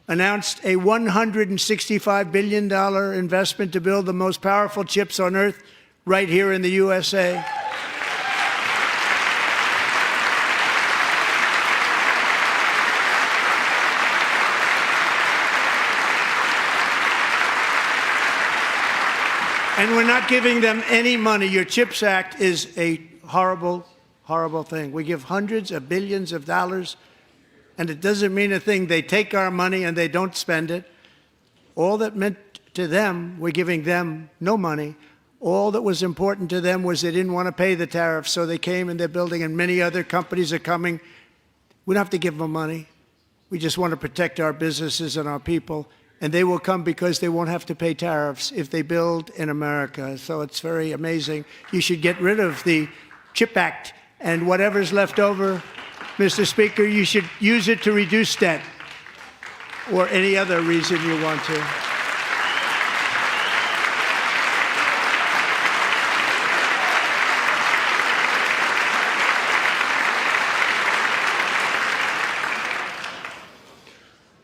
Speaker 2: announced a $165 billion investment to build the most powerful chips on earth right here in the USA. And we're not giving them any money. Your CHIPS Act is a horrible, horrible thing. We give hundreds of billions of dollars, and it doesn't mean a thing. They take our money and they don't spend it. All that meant to them, we're giving them no money. All that was important to them was they didn't want to pay the tariffs, so they came and they're building, and many other companies are coming. We don't have to give them money. We just want to protect our businesses and our people. And they will come because they won't have to pay tariffs if they build in America. So it's very amazing. You should get rid of the CHIP Act, and whatever's left over, Mr. Speaker, you should use it to reduce debt or any other reason you want to.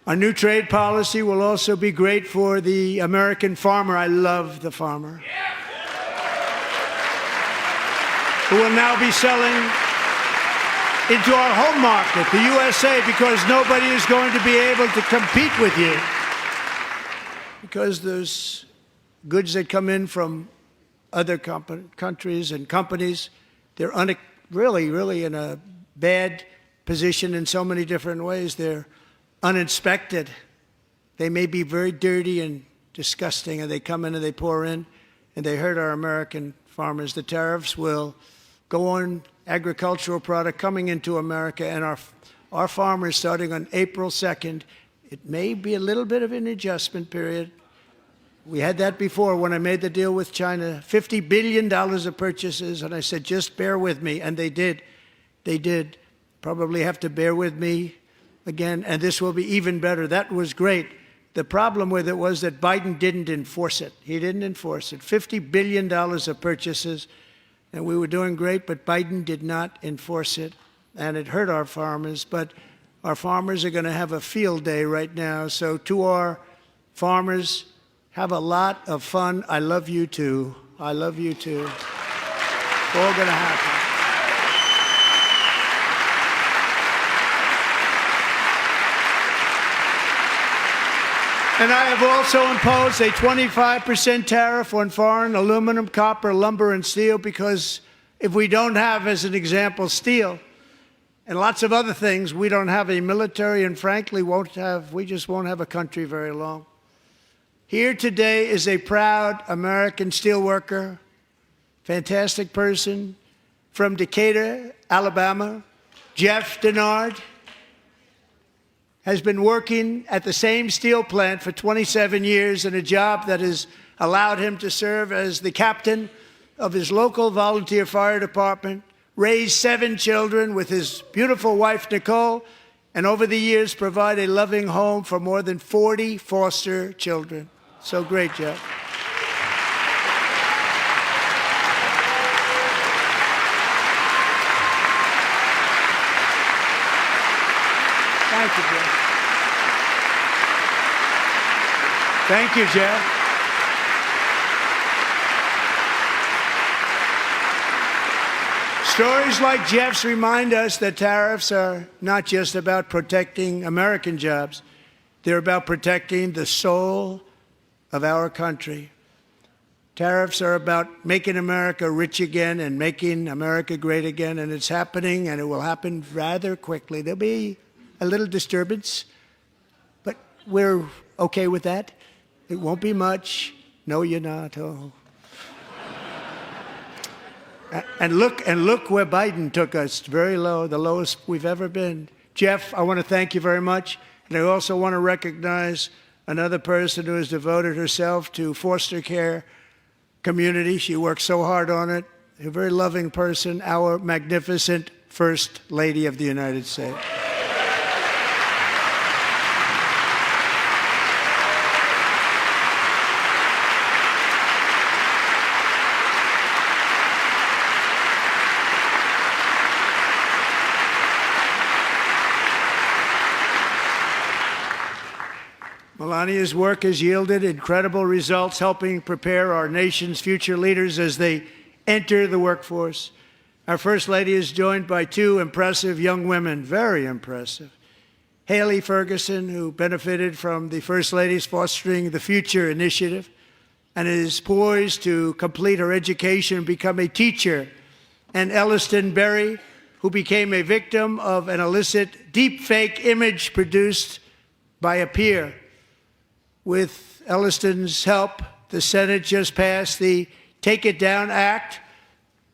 Speaker 2: Our new trade policy will also be great for the American farmer. I love the farmer, who will now be selling into our home market, the USA, because nobody is going to be able to compete with you because there's goods that come in from other countries and companies. They're really in a bad position in so many different ways. They're uninspected. They may be very dirty and disgusting, and they come in and they pour in, and they hurt our American farmers. The tariffs will go on agricultural product coming into America, and our farmers, starting on April 2nd, it may be a little bit of an adjustment period. We had that before when I made the deal with China, $50 billion of purchases, and I said, just bear with me, and they did. They did. Probably have to bear with me again, and this will be even better. That was great. The problem with it was that Biden didn't enforce it. He didn't enforce it. $50 billion of purchases, and we were doing great, but Biden did not enforce it, and it hurt our farmers. But our farmers are going to have a field day right now. So to our farmers, have a lot of fun. I love you too. I love you too. It's all going to happen. And I have also imposed a 25% tariff on foreign aluminum, copper, lumber, and steel, because if we don't have, as an example, steel and lots of other things, we don't have a military, and frankly, we just won't have a country very long. Here today is a proud American steelworker, fantastic person from Decatur, Alabama, Jeff Denard. Has been working at the same steel plant for 27 years in a job that has allowed him to serve as the captain of his local volunteer fire department, raise 7 children with his beautiful wife, Nicole, and over the years provide a loving home for more than 40 foster children. So great, Jeff. Thank you, Jeff. Thank you, Jeff. Stories like Jeff's remind us that tariffs are not just about protecting American jobs. They're about protecting the soul of our country. Tariffs are about making America rich again and making America great again, and it's happening, and it will happen rather quickly. There'll be a little disturbance, but we're okay with that. It won't be much. No, you're not. Oh. And look where Biden took us, very low, the lowest we've ever been. Jeff, I want to thank you very much. And I also want to recognize another person who has devoted herself to foster care community. She works so hard on it. A very loving person, our magnificent First Lady of the United States. Melania's work has yielded incredible results, helping prepare our nation's future leaders as they enter the workforce. Our First Lady is joined by 2 impressive young women, very impressive. Haley Ferguson, who benefited from the First Lady's Fostering the Future initiative and is poised to complete her education and become a teacher. And Elliston Berry, who became a victim of an illicit deepfake image produced by a peer. With Elliston's help, the Senate just passed the Take It Down Act,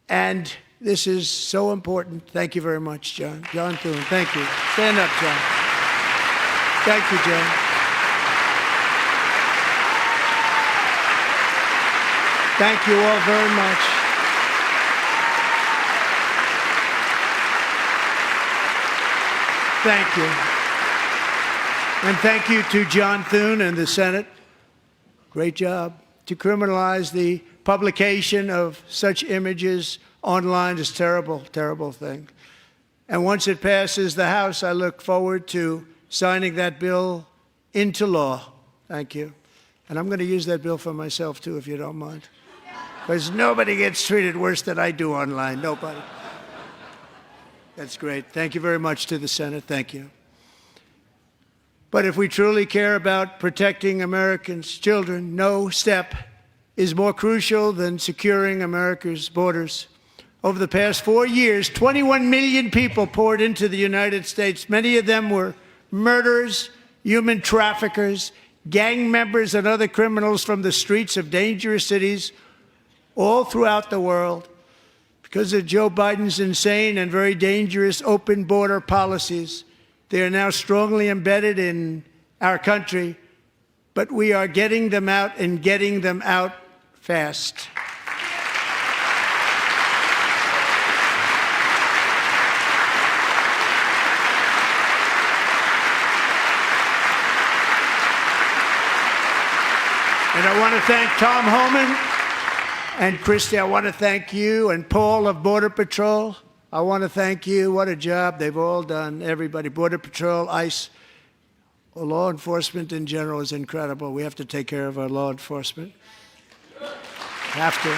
Speaker 2: and this is so important. Thank you very much, John. John Thune, thank you. Stand up, John. Thank you, John. Thank you all very much. Thank you. And thank you to John Thune and the Senate. Great job. To criminalize the publication of such images online is a terrible, terrible thing. And once it passes the House, I look forward to signing that bill into law. Thank you. And I'm going to use that bill for myself, too, if you don't mind. Because nobody gets treated worse than I do online. Nobody. That's great. Thank you very much to the Senate. Thank you. But if we truly care about protecting Americans' children, no step is more crucial than securing America's borders. Over the past 4 years, 21 million people poured into the United States. Many of them were murderers, human traffickers, gang members, and other criminals from the streets of dangerous cities all throughout the world. Because of Joe Biden's insane and very dangerous open border policies, they are now strongly embedded in our country, but we are getting them out and getting them out fast. And I want to thank Tom Homan and Christy. I want to thank you and Paul of Border Patrol. I want to thank you. What a job they've all done, everybody. Border Patrol, ICE, law enforcement in general is incredible. We have to take care of our law enforcement. Have to.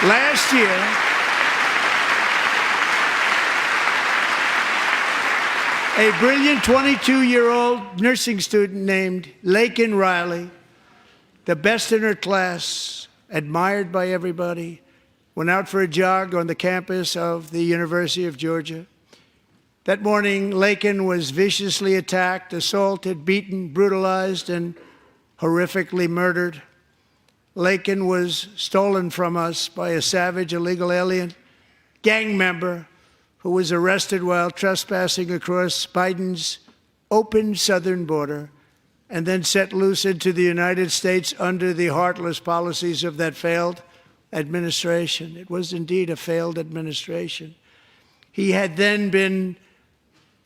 Speaker 2: Last year, a brilliant 22-year-old nursing student named Laken Riley, the best in her class, admired by everybody, went out for a jog on the campus of the University of Georgia. That morning, Laken was viciously attacked, assaulted, beaten, brutalized, and horrifically murdered. Laken was stolen from us by a savage illegal alien gang member who was arrested while trespassing across Biden's open southern border and then set loose into the United States under the heartless policies of that failed administration. It was indeed a failed administration. He had then been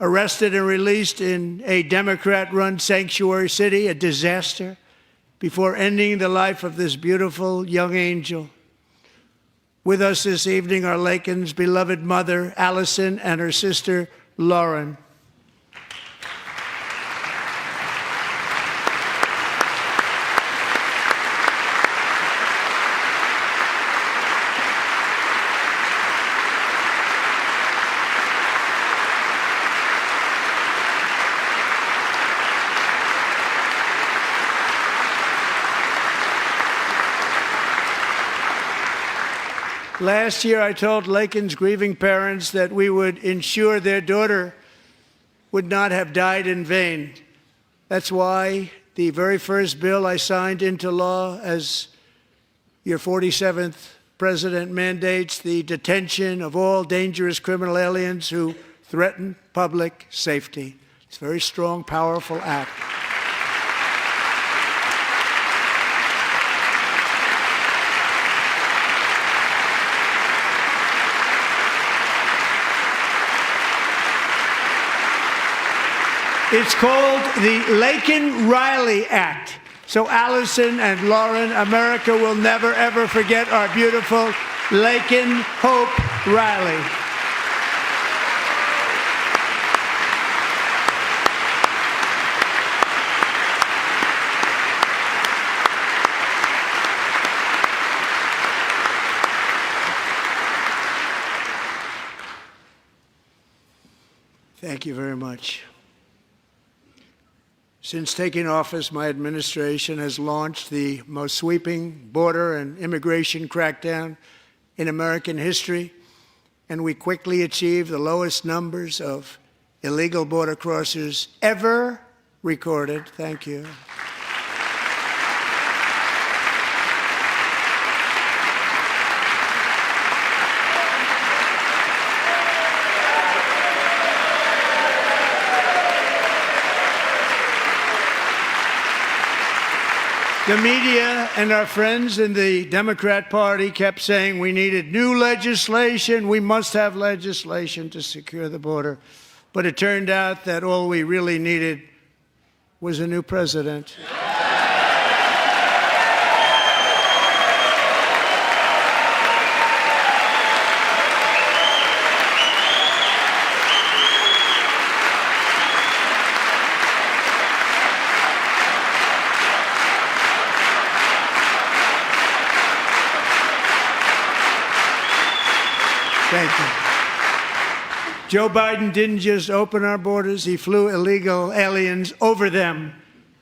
Speaker 2: arrested and released in a Democrat-run sanctuary city, a disaster, before ending the life of this beautiful young angel. With us this evening are Laken's beloved mother, Allison, and her sister, Lauren. Last year, I told Laken's grieving parents that we would ensure their daughter would not have died in vain. That's why the very first bill I signed into law as your 47th president mandates the detention of all dangerous criminal aliens who threaten public safety. It's a very strong, powerful act. It's called the Laken-Riley Act. So Allison and Lauren, America will never, ever forget our beautiful Laken Hope Riley. Thank you very much. Since taking office, my administration has launched the most sweeping border and immigration crackdown in American history, and we quickly achieved the lowest numbers of illegal border crossers ever recorded. Thank you. The media and our friends in the Democrat Party kept saying we needed new legislation, we must have legislation to secure the border. But it turned out that all we really needed was a new president. Thank you. Joe Biden didn't just open our borders, he flew illegal aliens over them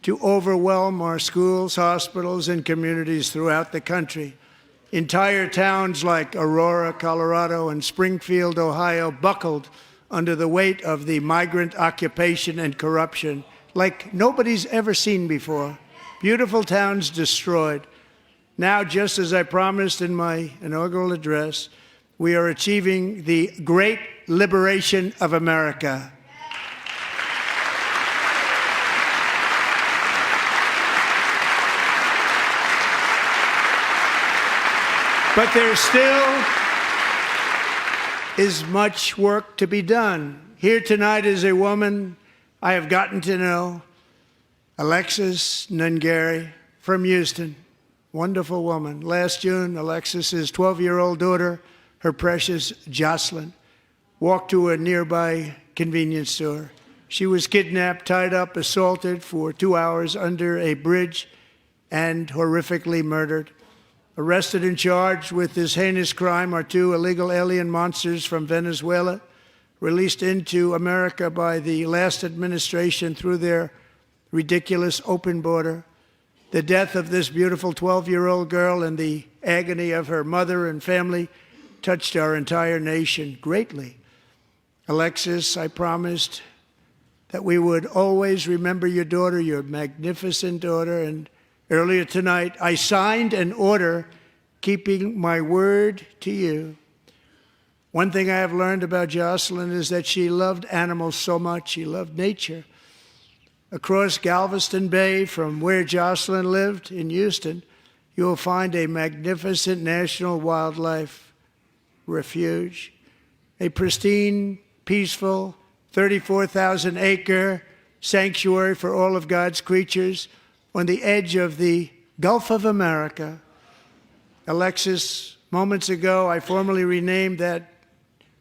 Speaker 2: to overwhelm our schools, hospitals, and communities throughout the country. Entire towns like Aurora, Colorado, and Springfield, Ohio, buckled under the weight of the migrant occupation and corruption like nobody's ever seen before. Beautiful towns destroyed. Now, just as I promised in my inaugural address, we are achieving the great liberation of America. But there still is much work to be done. Here tonight is a woman I have gotten to know, Alexis Nungari from Houston. Wonderful woman. Last June, Alexis's 12-year-old daughter, her precious Jocelyn, walked to a nearby convenience store. She was kidnapped, tied up, assaulted for 2 hours under a bridge, and horrifically murdered. Arrested and charged with this heinous crime are 2 illegal alien monsters from Venezuela, released into America by the last administration through their ridiculous open border. The death of this beautiful 12-year-old girl and the agony of her mother and family touched our entire nation greatly. Alexis, I promised that we would always remember your daughter, your magnificent daughter, and earlier tonight, I signed an order keeping my word to you. One thing I have learned about Jocelyn is that she loved animals so much. She loved nature. Across Galveston Bay, from where Jocelyn lived in Houston, you will find a magnificent national wildlife refuge, a pristine, peaceful, 34,000-acre sanctuary for all of God's creatures on the edge of the Gulf of America. Alexis, moments ago, I formally renamed that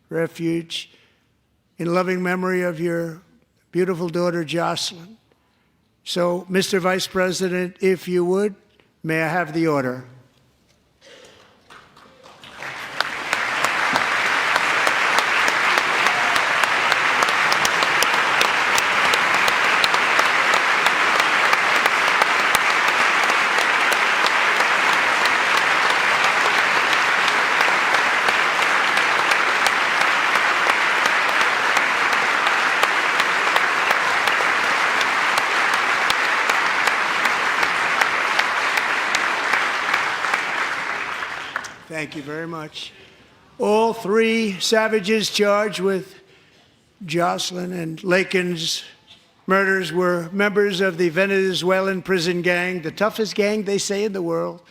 Speaker 2: refuge in loving memory of your beautiful daughter, Jocelyn. So, Mr. Vice President, if you would, may I have the order? Thank you very much. All 3 savages charged with Jocelyn and Lakin's murders were members of the Venezuelan prison gang, the toughest gang, they say, in the world,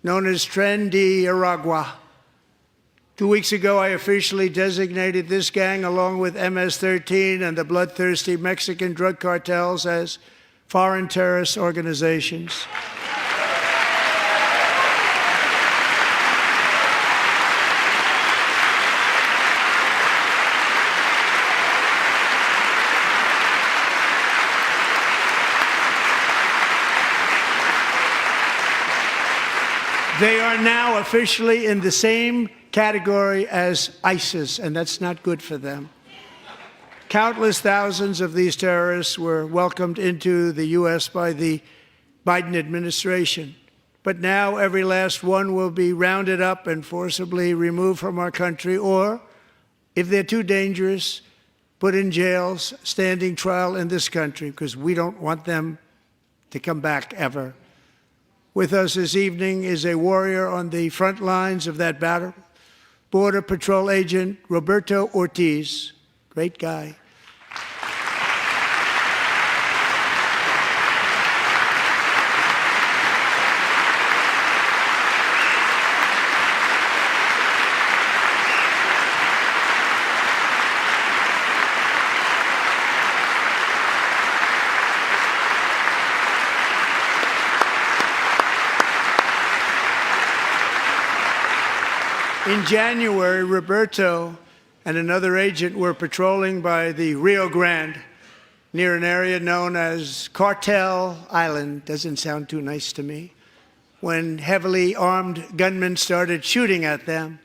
Speaker 2: known as Tren de Aragua. 2 weeks ago, I officially designated this gang, along with MS-13 and the bloodthirsty Mexican drug cartels, as foreign terrorist organizations. They are now officially in the same category as ISIS, and that's not good for them. Countless thousands of these terrorists were welcomed into the U.S. by the Biden administration. But now every last one will be rounded up and forcibly removed from our country, or, if they're too dangerous, put in jails, standing trial in this country, because we don't want them to come back ever. With us this evening is a warrior on the front lines of that battle, Border Patrol Agent Roberto Ortiz. Great guy. In January, Roberto and another agent were patrolling by the Rio Grande near an area known as Cartel Island. Doesn't sound too nice to me. When heavily armed gunmen started shooting at them.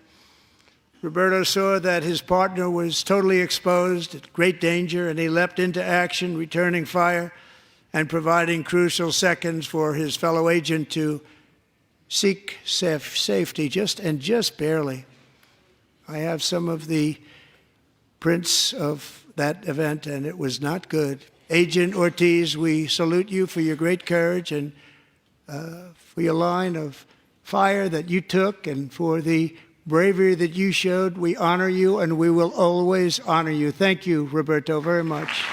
Speaker 2: Roberto saw that his partner was totally exposed, at great danger, and he leapt into action, returning fire and providing crucial seconds for his fellow agent to seek safety, just barely. I have some of the prints of that event, and it was not good. Agent Ortiz, we salute you for your great courage and for your line of fire that you took and for the bravery that you showed. We honor you, and we will always honor you. Thank you, Roberto, very much.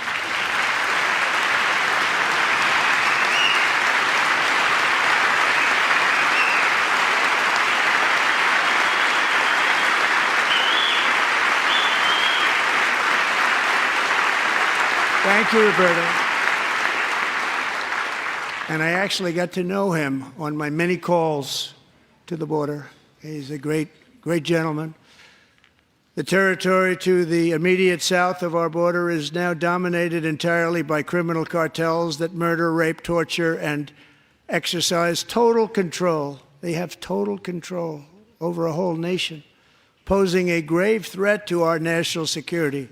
Speaker 2: Thank you, Roberto. And I actually got to know him on my many calls to the border. He's a great gentleman. The territory to the immediate south of our border is now dominated entirely by criminal cartels that murder, rape, torture, and exercise total control. They have total control over a whole nation, posing a grave threat to our national security.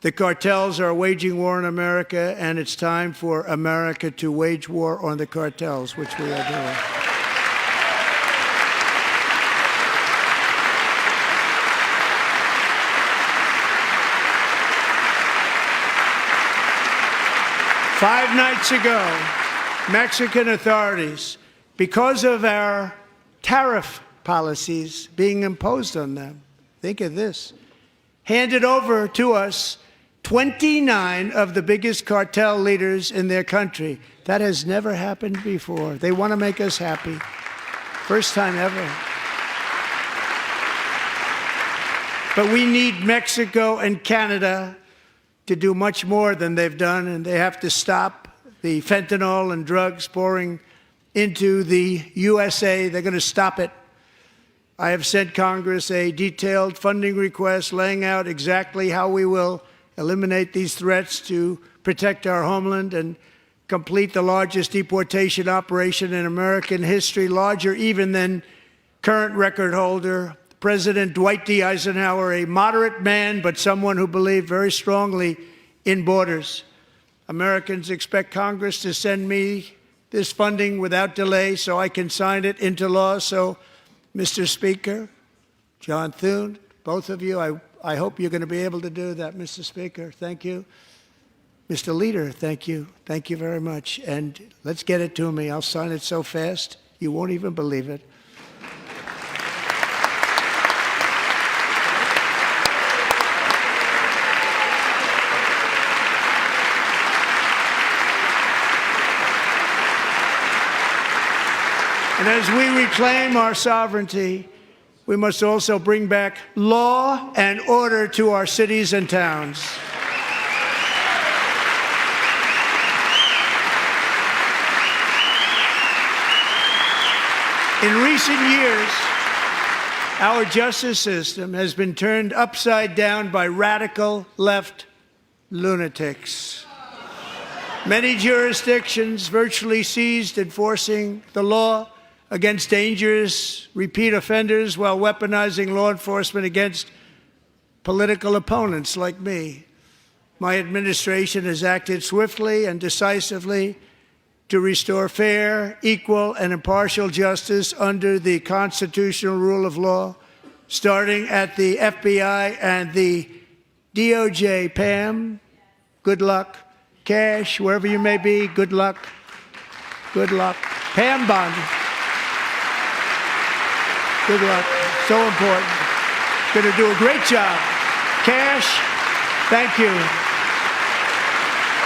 Speaker 2: The cartels are waging war in America, and it's time for America to wage war on the cartels, which we are doing. Five nights ago, Mexican authorities, because of our tariff policies being imposed on them, think of this, handed over to us 29 of the biggest cartel leaders in their country. That has never happened before. They want to make us happy. First time ever. But we need Mexico and Canada to do much more than they've done, and they have to stop the fentanyl and drugs pouring into the USA. They're going to stop it. I have sent Congress a detailed funding request laying out exactly how we will eliminate these threats to protect our homeland and complete the largest deportation operation in American history, larger even than current record holder, President Dwight D. Eisenhower, a moderate man, but someone who believed very strongly in borders. Americans expect Congress to send me this funding without delay so I can sign it into law. So, Mr. Speaker, John Thune, both of you, I hope you're going to be able to do that, Mr. Speaker. Thank you. Mr. Leader, thank you. Thank you very much. And let's get it to me. I'll sign it so fast, you won't even believe it. And as we reclaim our sovereignty, we must also bring back law and order to our cities and towns. In recent years, our justice system has been turned upside down by radical left lunatics. Many jurisdictions virtually ceased enforcing the law against dangerous repeat offenders while weaponizing law enforcement against political opponents like me. My administration has acted swiftly and decisively to restore fair, equal, and impartial justice under the constitutional rule of law, starting at the FBI and the DOJ. Pam, good luck. Cash, wherever you may be, good luck. Good luck. Pam Bondi. Good luck. So important. Going to do a great job. Cash, thank you.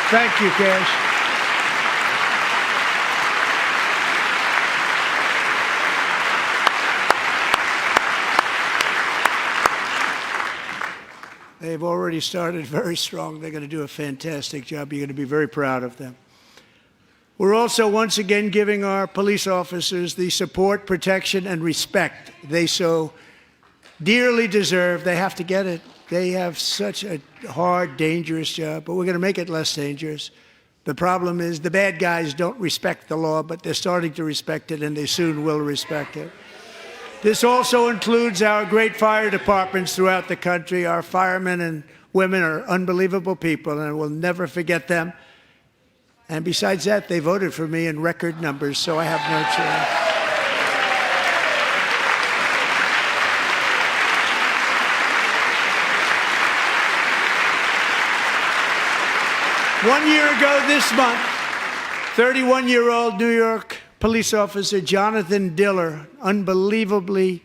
Speaker 2: Thank you, Cash. They've already started very strong. They're going to do a fantastic job. You're going to be very proud of them. We're also once again giving our police officers the support, protection, and respect they so dearly deserve. They have to get it. They have such a hard, dangerous job, but we're going to make it less dangerous. The problem is the bad guys don't respect the law, but they're starting to respect it, and they soon will respect it. This also includes our great fire departments throughout the country. Our firemen and women are unbelievable people, and we'll never forget them. And besides that, they voted for me in record numbers, so I have no choice. 1 year ago this month, 31-year-old New York police officer Jonathan Diller, unbelievably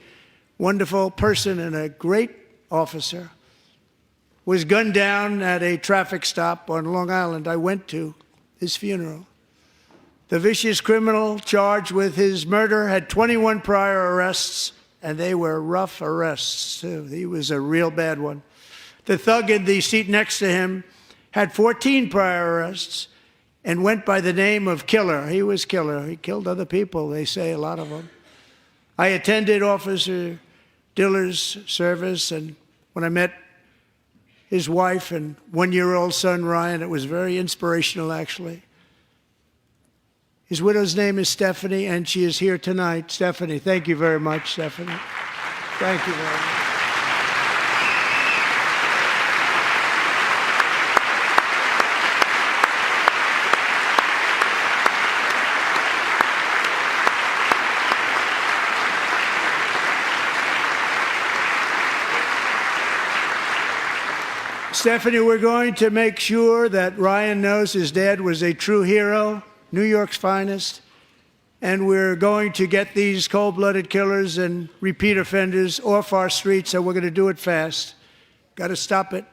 Speaker 2: wonderful person and a great officer, was gunned down at a traffic stop on Long Island. I went to his funeral. The vicious criminal charged with his murder had 21 prior arrests, and they were rough arrests, too. He was a real bad one. The thug in the seat next to him had 14 prior arrests and went by the name of Killer. He was Killer. He killed other people, they say, a lot of them. I attended Officer Diller's service, and when I met his wife and one-year-old son, Ryan, it was very inspirational, actually. His widow's name is Stephanie, and she is here tonight. Stephanie, thank you very much, Stephanie. Thank you very much. Stephanie, we're going to make sure that Ryan knows his dad was a true hero, New York's finest, and we're going to get these cold-blooded killers and repeat offenders off our streets, and we're going to do it fast. Got to stop it.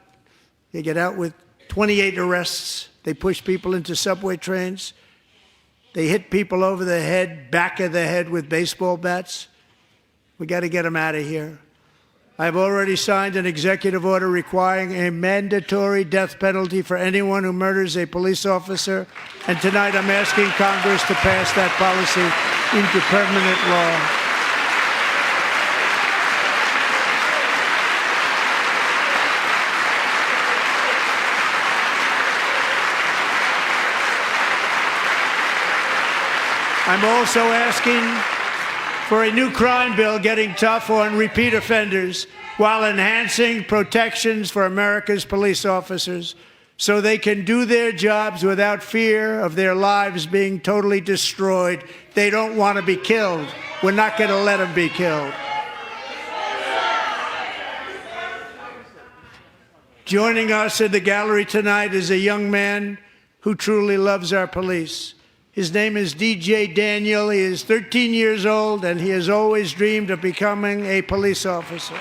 Speaker 2: They get out with 28 arrests. They push people into subway trains. They hit people over the head, back of the head with baseball bats. We got to get them out of here. I've already signed an executive order requiring a mandatory death penalty for anyone who murders a police officer, and tonight I'm asking Congress to pass that policy into permanent law. I'm also asking for a new crime bill getting tough on repeat offenders while enhancing protections for America's police officers so they can do their jobs without fear of their lives being totally destroyed. They don't want to be killed. We're not going to let them be killed. Joining us in the gallery tonight is a young man who truly loves our police. His name is DJ Daniel. He is 13 years old, and he has always dreamed of becoming a police officer.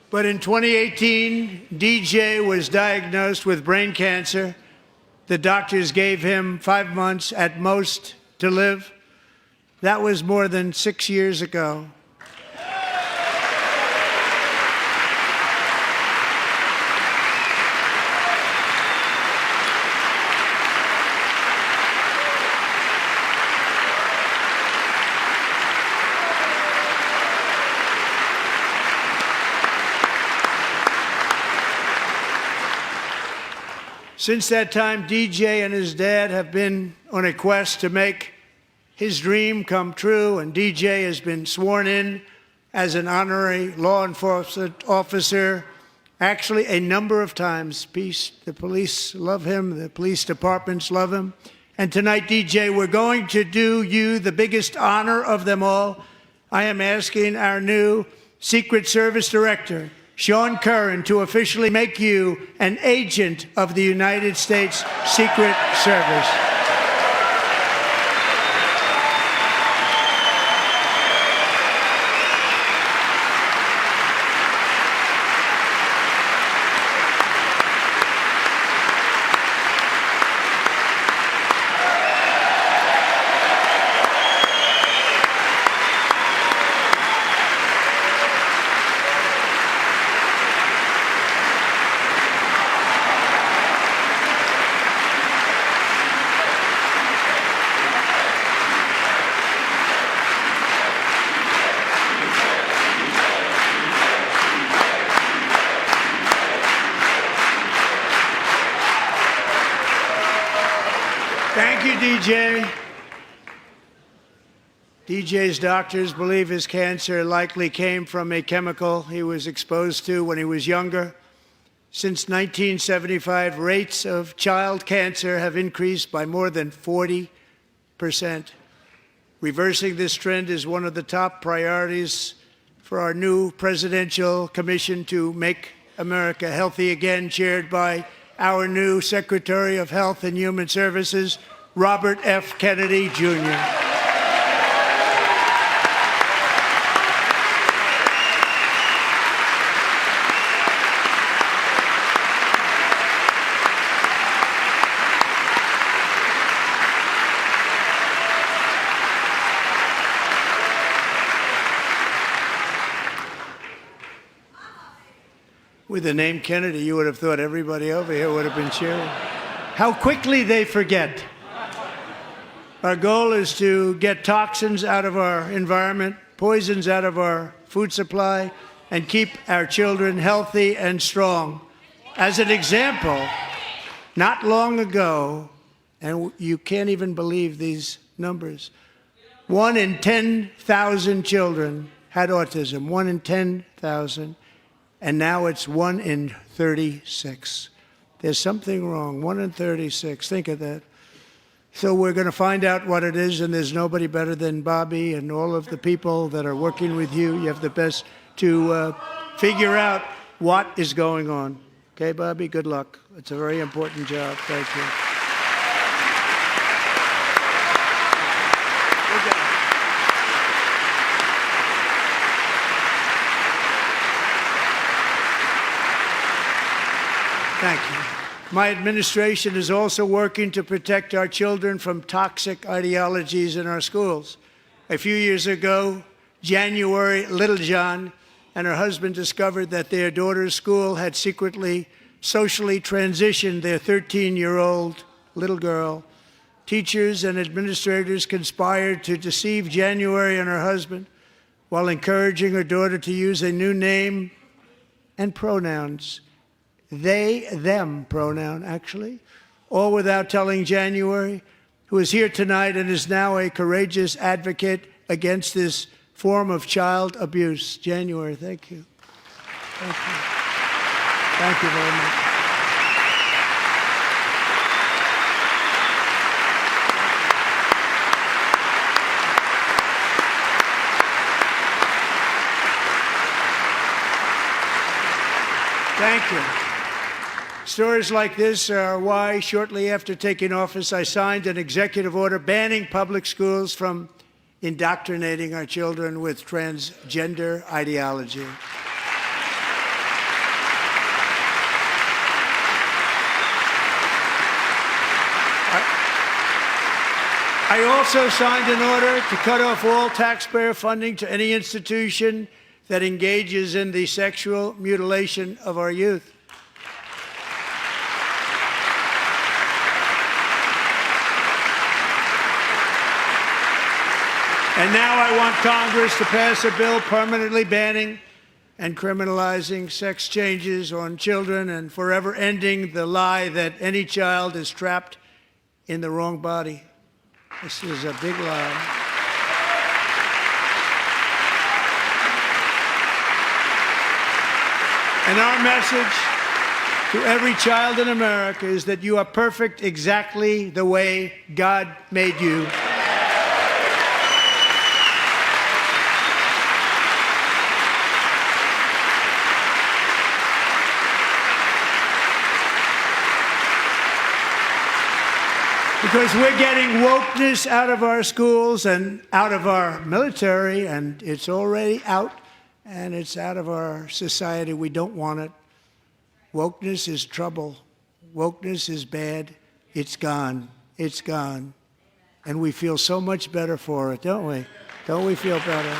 Speaker 2: But in 2018, DJ was diagnosed with brain cancer. The doctors gave him 5 months at most to live. That was more than 6 years ago. Since that time, DJ and his dad have been on a quest to make his dream come true, and DJ has been sworn in as an honorary law enforcement officer, actually a number of times. The police love him, the police departments love him. And tonight, DJ, we're going to do you the biggest honor of them all. I am asking our new Secret Service Director, Sean Curran, to officially make you an agent of the United States Secret Service. you, DJ. DJ's doctors believe his cancer likely came from a chemical he was exposed to when he was younger. Since 1975, rates of child cancer have increased by more than 40%. Reversing this trend is one of the top priorities for our new presidential commission to make America healthy again, chaired by our new Secretary of Health and Human Services, Robert F. Kennedy, Jr. With the name Kennedy, you would have thought everybody over here would have been cheering. How quickly they forget. Our goal is to get toxins out of our environment, poisons out of our food supply, and keep our children healthy and strong. As an example, not long ago, and you can't even believe these numbers, 1 in 10,000 children had autism, 1 in 10,000. And now it's 1 in 36. There's something wrong. 1 in 36. Think of that. So we're going to find out what it is, and there's nobody better than Bobby and all of the people that are working with you. You have the best to figure out what is going on. Okay, Bobby? Good luck. It's a very important job. Thank you. Thank you. My administration is also working to protect our children from toxic ideologies in our schools. A few years ago, January Littlejohn and her husband discovered that their daughter's school had secretly socially transitioned their 13-year-old little girl. Teachers and administrators conspired to deceive January and her husband while encouraging her daughter to use a new name and pronouns. They, them pronoun, actually, all without telling January, who is here tonight and is now a courageous advocate against this form of child abuse. January, thank you. Thank you. Thank you very much. Thank you. Stories like this are why, shortly after taking office, I signed an executive order banning public schools from indoctrinating our children with transgender ideology. I also signed an order to cut off all taxpayer funding to any institution that engages in the sexual mutilation of our youth. And now I want Congress to pass a bill permanently banning and criminalizing sex changes on children and forever ending the lie that any child is trapped in the wrong body. This is a big lie. And our message to every child in America is that you are perfect exactly the way God made you. Because we're getting wokeness out of our schools and out of our military, and it's already out, and it's out of our society. We don't want it. Wokeness is trouble. Wokeness is bad. It's gone. It's gone. And we feel so much better for it, don't we? Don't we feel better?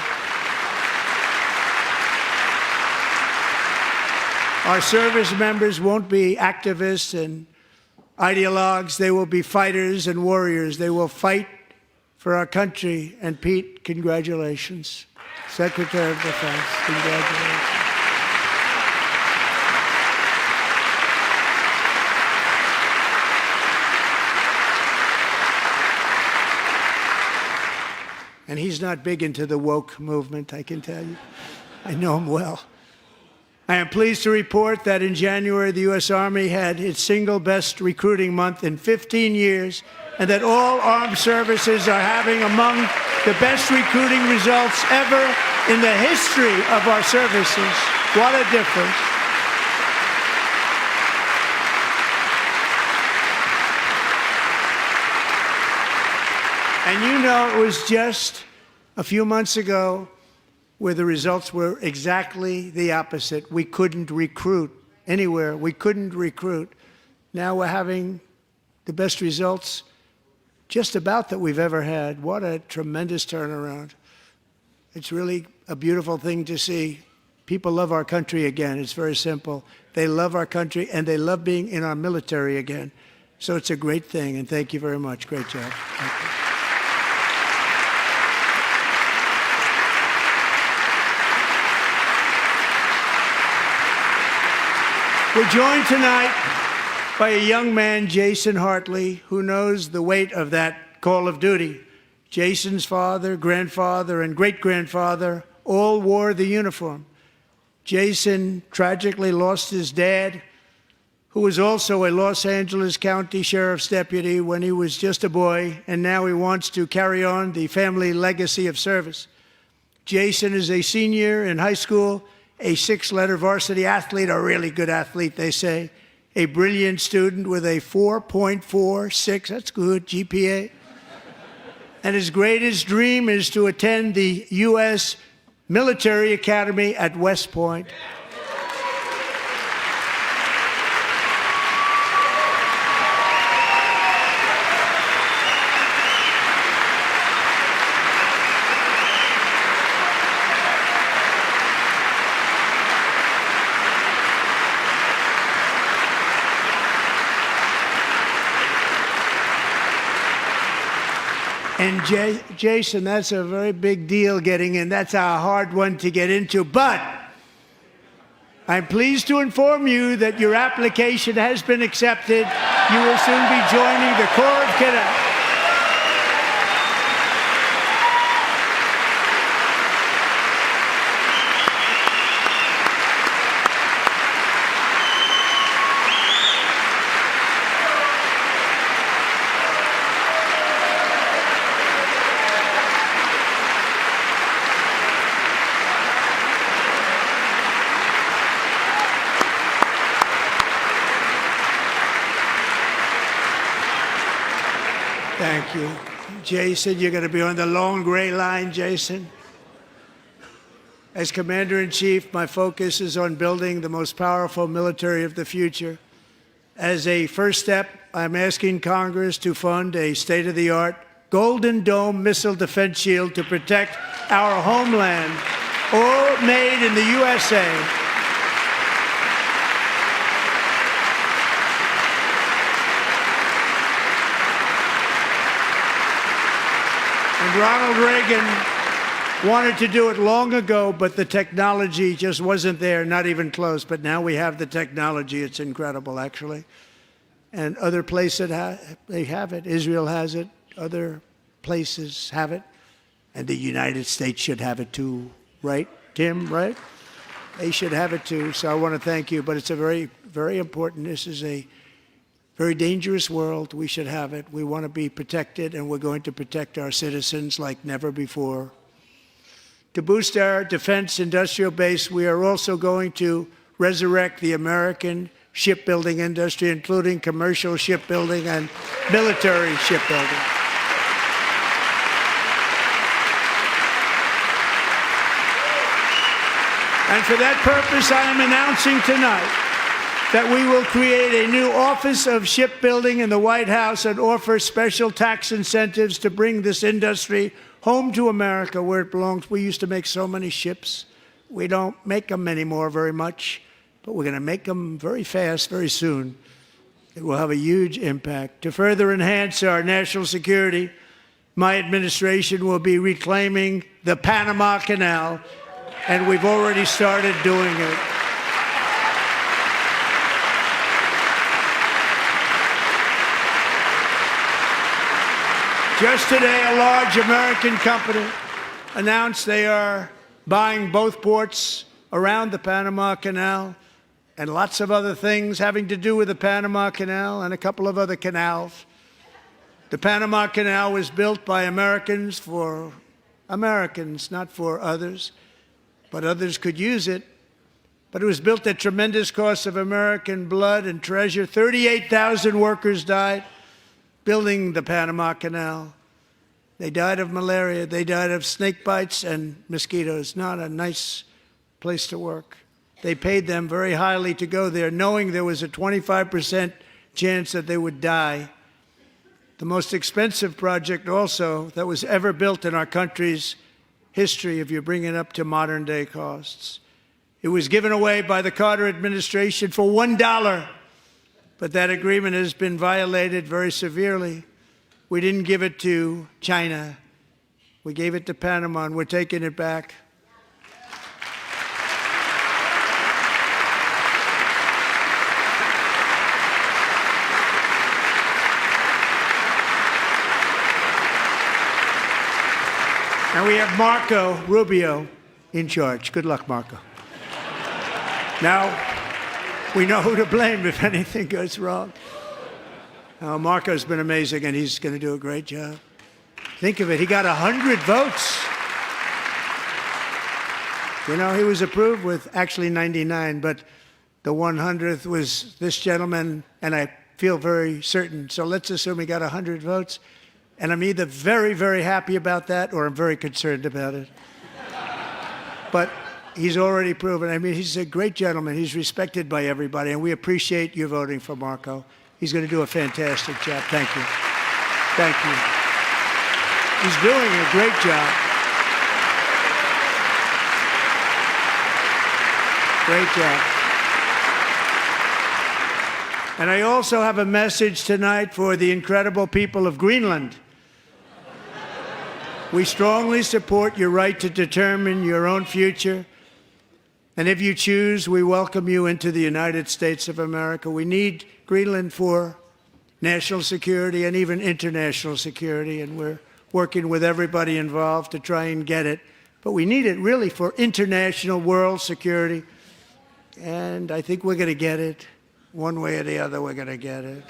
Speaker 2: Our service members won't be activists and ideologues. They will be fighters and warriors. They will fight for our country. And Pete, congratulations. Secretary of Defense, congratulations. And he's not big into the woke movement, I can tell you. I know him well. I am pleased to report that in January, the U.S. Army had its single best recruiting month in 15 years, and that all armed services are having among the best recruiting results ever in the history of our services. What a difference. And you know, it was just a few months ago where the results were exactly the opposite. We couldn't recruit anywhere. We couldn't recruit. Now we're having the best results just about that we've ever had. What a tremendous turnaround. It's really a beautiful thing to see. People love our country again. It's very simple. They love our country, and they love being in our military again. So it's a great thing, and thank you very much. Great job. Thank you. We're joined tonight by a young man, Jason Hartley, who knows the weight of that call of duty. Jason's father, grandfather, and great-grandfather all wore the uniform. Jason tragically lost his dad, who was also a Los Angeles County Sheriff's deputy when he was just a boy, and now he wants to carry on the family legacy of service. Jason is a senior in high school, a 6-letter varsity athlete, a really good athlete, they say, a brilliant student with a 4.46, that's good, GPA. And his greatest dream is to attend the U.S. Military Academy at West Point. And Jason, that's a very big deal getting in. That's a hard one to get into. But I'm pleased to inform you that your application has been accepted. You will soon be joining the Corps of Cadets. Thank you. Jason, you're going to be on the long gray line, Jason. As Commander-in-Chief, my focus is on building the most powerful military of the future. As a first step, I'm asking Congress to fund a state-of-the-art Golden Dome missile defense shield to protect our homeland, all made in the USA. And Ronald Reagan wanted to do it long ago, but the technology just wasn't there, not even close. But now we have the technology. It's incredible, actually. And other places, they have it. Israel has it. Other places have it. And the United States should have it too, right, Tim, right? They should have it too. So I want to thank you. But it's a very, very important. This is a very dangerous world. We should have it. We want to be protected, and we're going to protect our citizens like never before. To boost our defense industrial base, we are also going to resurrect the American shipbuilding industry, including commercial shipbuilding and military shipbuilding. And for that purpose, I am announcing tonight that we will create a new Office of Shipbuilding in the White House and offer special tax incentives to bring this industry home to America where it belongs. We used to make so many ships. We don't make them anymore very much, but we're going to make them very fast, very soon. It will have a huge impact. To further enhance our national security, my administration will be reclaiming the Panama Canal, and we've already started doing it. Just today, a large American company announced they are buying both ports around the Panama Canal and lots of other things having to do with the Panama Canal and a couple of other canals. The Panama Canal was built by Americans for Americans, not for others, but others could use it. But it was built at tremendous cost of American blood and treasure. 38,000 workers died building the Panama Canal. They died of malaria. They died of snake bites and mosquitoes. Not a nice place to work. They paid them very highly to go there, knowing there was a 25% chance that they would die. The most expensive project also that was ever built in our country's history, if you bring it up to modern day costs. It was given away by the Carter administration for $1, but that agreement has been violated very severely. We didn't give it to China. We gave it to Panama, and we're taking it back. And we have Marco Rubio in charge. Good luck, Marco. Now, we know who to blame if anything goes wrong. Marco's been amazing, and he's going to do a great job. Think of it. He got 100 votes. You know, he was approved with actually 99, but the 100th was this gentleman, and I feel very certain. So let's assume he got 100 votes. And I'm either very, very happy about that or I'm very concerned about it. But he's already proven. I mean, he's a great gentleman. He's respected by everybody, and we appreciate you voting for Marco. He's going to do a fantastic job. Thank you. Thank you. He's doing a great job. Great job. And I also have a message tonight for the incredible people of Greenland. We strongly support your right to determine your own future. And if you choose, we welcome you into the United States of America. We need Greenland for national security and even international security, and we're working with everybody involved to try and get it. But we need it really for international world security, and I think we're going to get it. One way or the other, we're going to get it.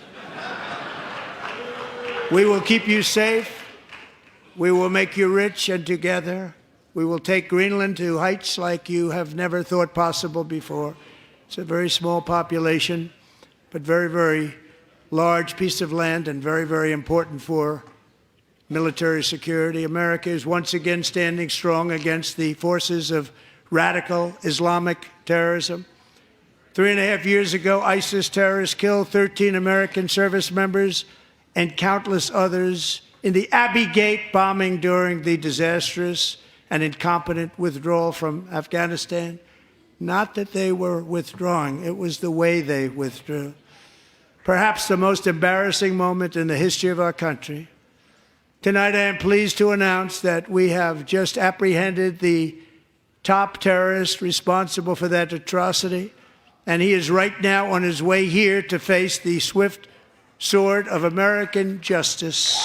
Speaker 2: We will keep you safe. We will make you rich, and together we will take Greenland to heights like you have never thought possible before. It's a very small population, but very, very large piece of land and very, very important for military security. America is once again standing strong against the forces of radical Islamic terrorism. 3.5 years ago, ISIS terrorists killed 13 American service members and countless others in the Abbey Gate bombing during the disastrous and incompetent withdrawal from Afghanistan. Not that they were withdrawing, it was the way they withdrew. Perhaps the most embarrassing moment in the history of our country. Tonight, I am pleased to announce that we have just apprehended the top terrorist responsible for that atrocity, and he is right now on his way here to face the swift sword of American justice.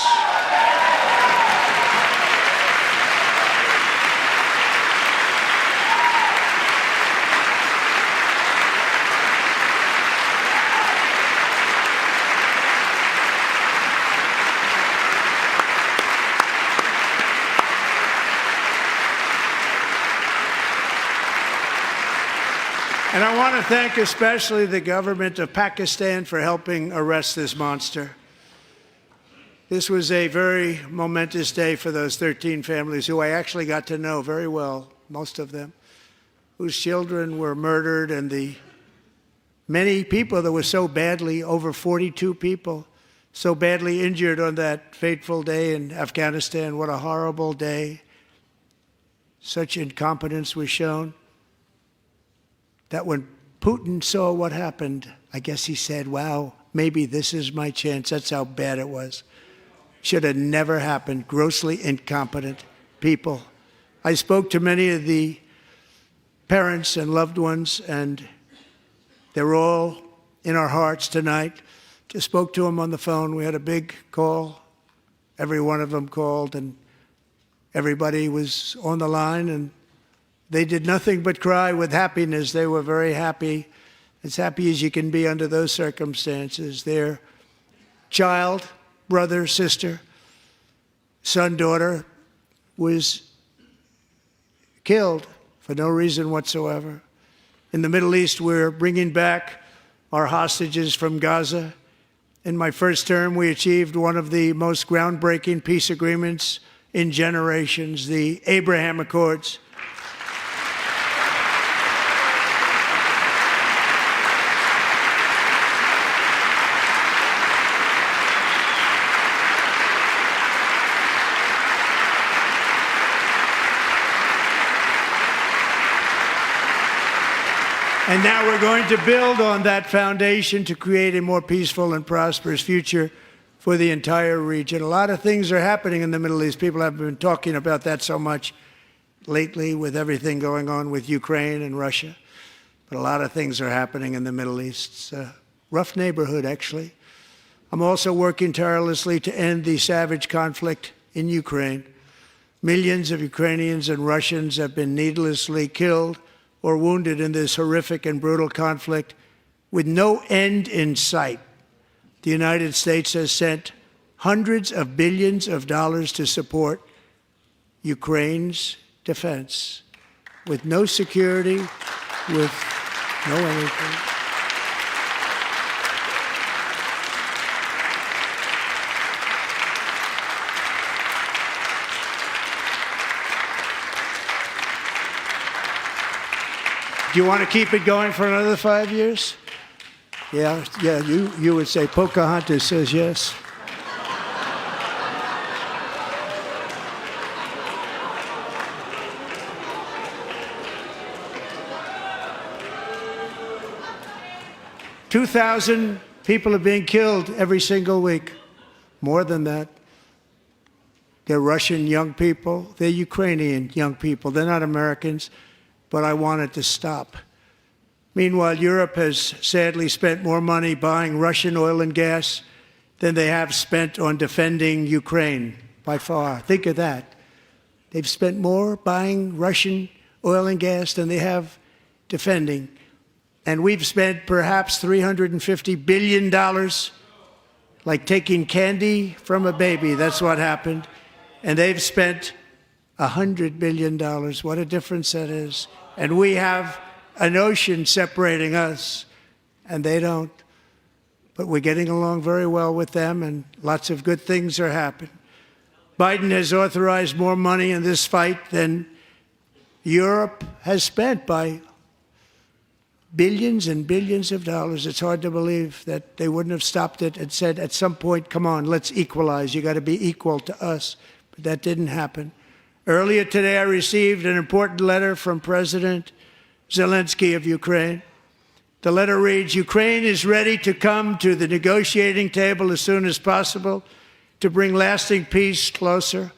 Speaker 2: And I want to thank especially the government of Pakistan for helping arrest this monster. This was a very momentous day for those 13 families who I actually got to know very well, most of them, whose children were murdered, and the many people that were so badly, over 42 people, so badly injured on that fateful day in Afghanistan. What a horrible day. Such incompetence was shown that when Putin saw what happened, I guess he said, wow, maybe this is my chance. That's how bad it was. Should have never happened. Grossly incompetent people. I spoke to many of the parents and loved ones, and they're all in our hearts tonight. Just spoke to them on the phone. We had a big call. Every one of them called, and Everybody was on the line, and they did nothing but cry with happiness. They were very happy, as happy as you can be under those circumstances. Their child, brother, sister, son, daughter was killed for no reason whatsoever. In the Middle East, we're bringing back our hostages from Gaza. In my first term, we achieved one of the most groundbreaking peace agreements in generations, the Abraham Accords. And now we're going to build on that foundation to create a more peaceful and prosperous future for the entire region. A lot of things are happening in the Middle East. People have been talking about that so much lately with everything going on with Ukraine and Russia. But a lot of things are happening in the Middle East. It's a rough neighborhood, actually. I'm also working tirelessly to end the savage conflict in Ukraine. Millions of Ukrainians and Russians have been needlessly killed or wounded in this horrific and brutal conflict with no end in sight. The United States has sent hundreds of billions of dollars to support Ukraine's defense with no security, with no anything. Do you want to keep it going for another 5 years? Yeah, you would say Pocahontas says yes. $2,000 people are being killed every single week. More than that. They're Russian young people. They're Ukrainian young people. They're not Americans. But I want it to stop. Meanwhile, Europe has sadly spent more money buying Russian oil and gas than they have spent on defending Ukraine, by far. Think of that. They've spent more buying Russian oil and gas than they have defending. And we've spent perhaps $350 billion, like taking candy from a baby. That's what happened. And they've spent $100 billion. What a difference that is. And we have an ocean separating us, and they don't. But we're getting along very well with them, and lots of good things are happening. Biden has authorized more money in this fight than Europe has spent by billions and billions of dollars. It's hard to believe that they wouldn't have stopped it and said, at some point, come on, let's equalize. You got to be equal to us. But that didn't happen. Earlier today, I received an important letter from President Zelensky of Ukraine. The letter reads, Ukraine is ready to come to the negotiating table as soon as possible to bring lasting peace closer.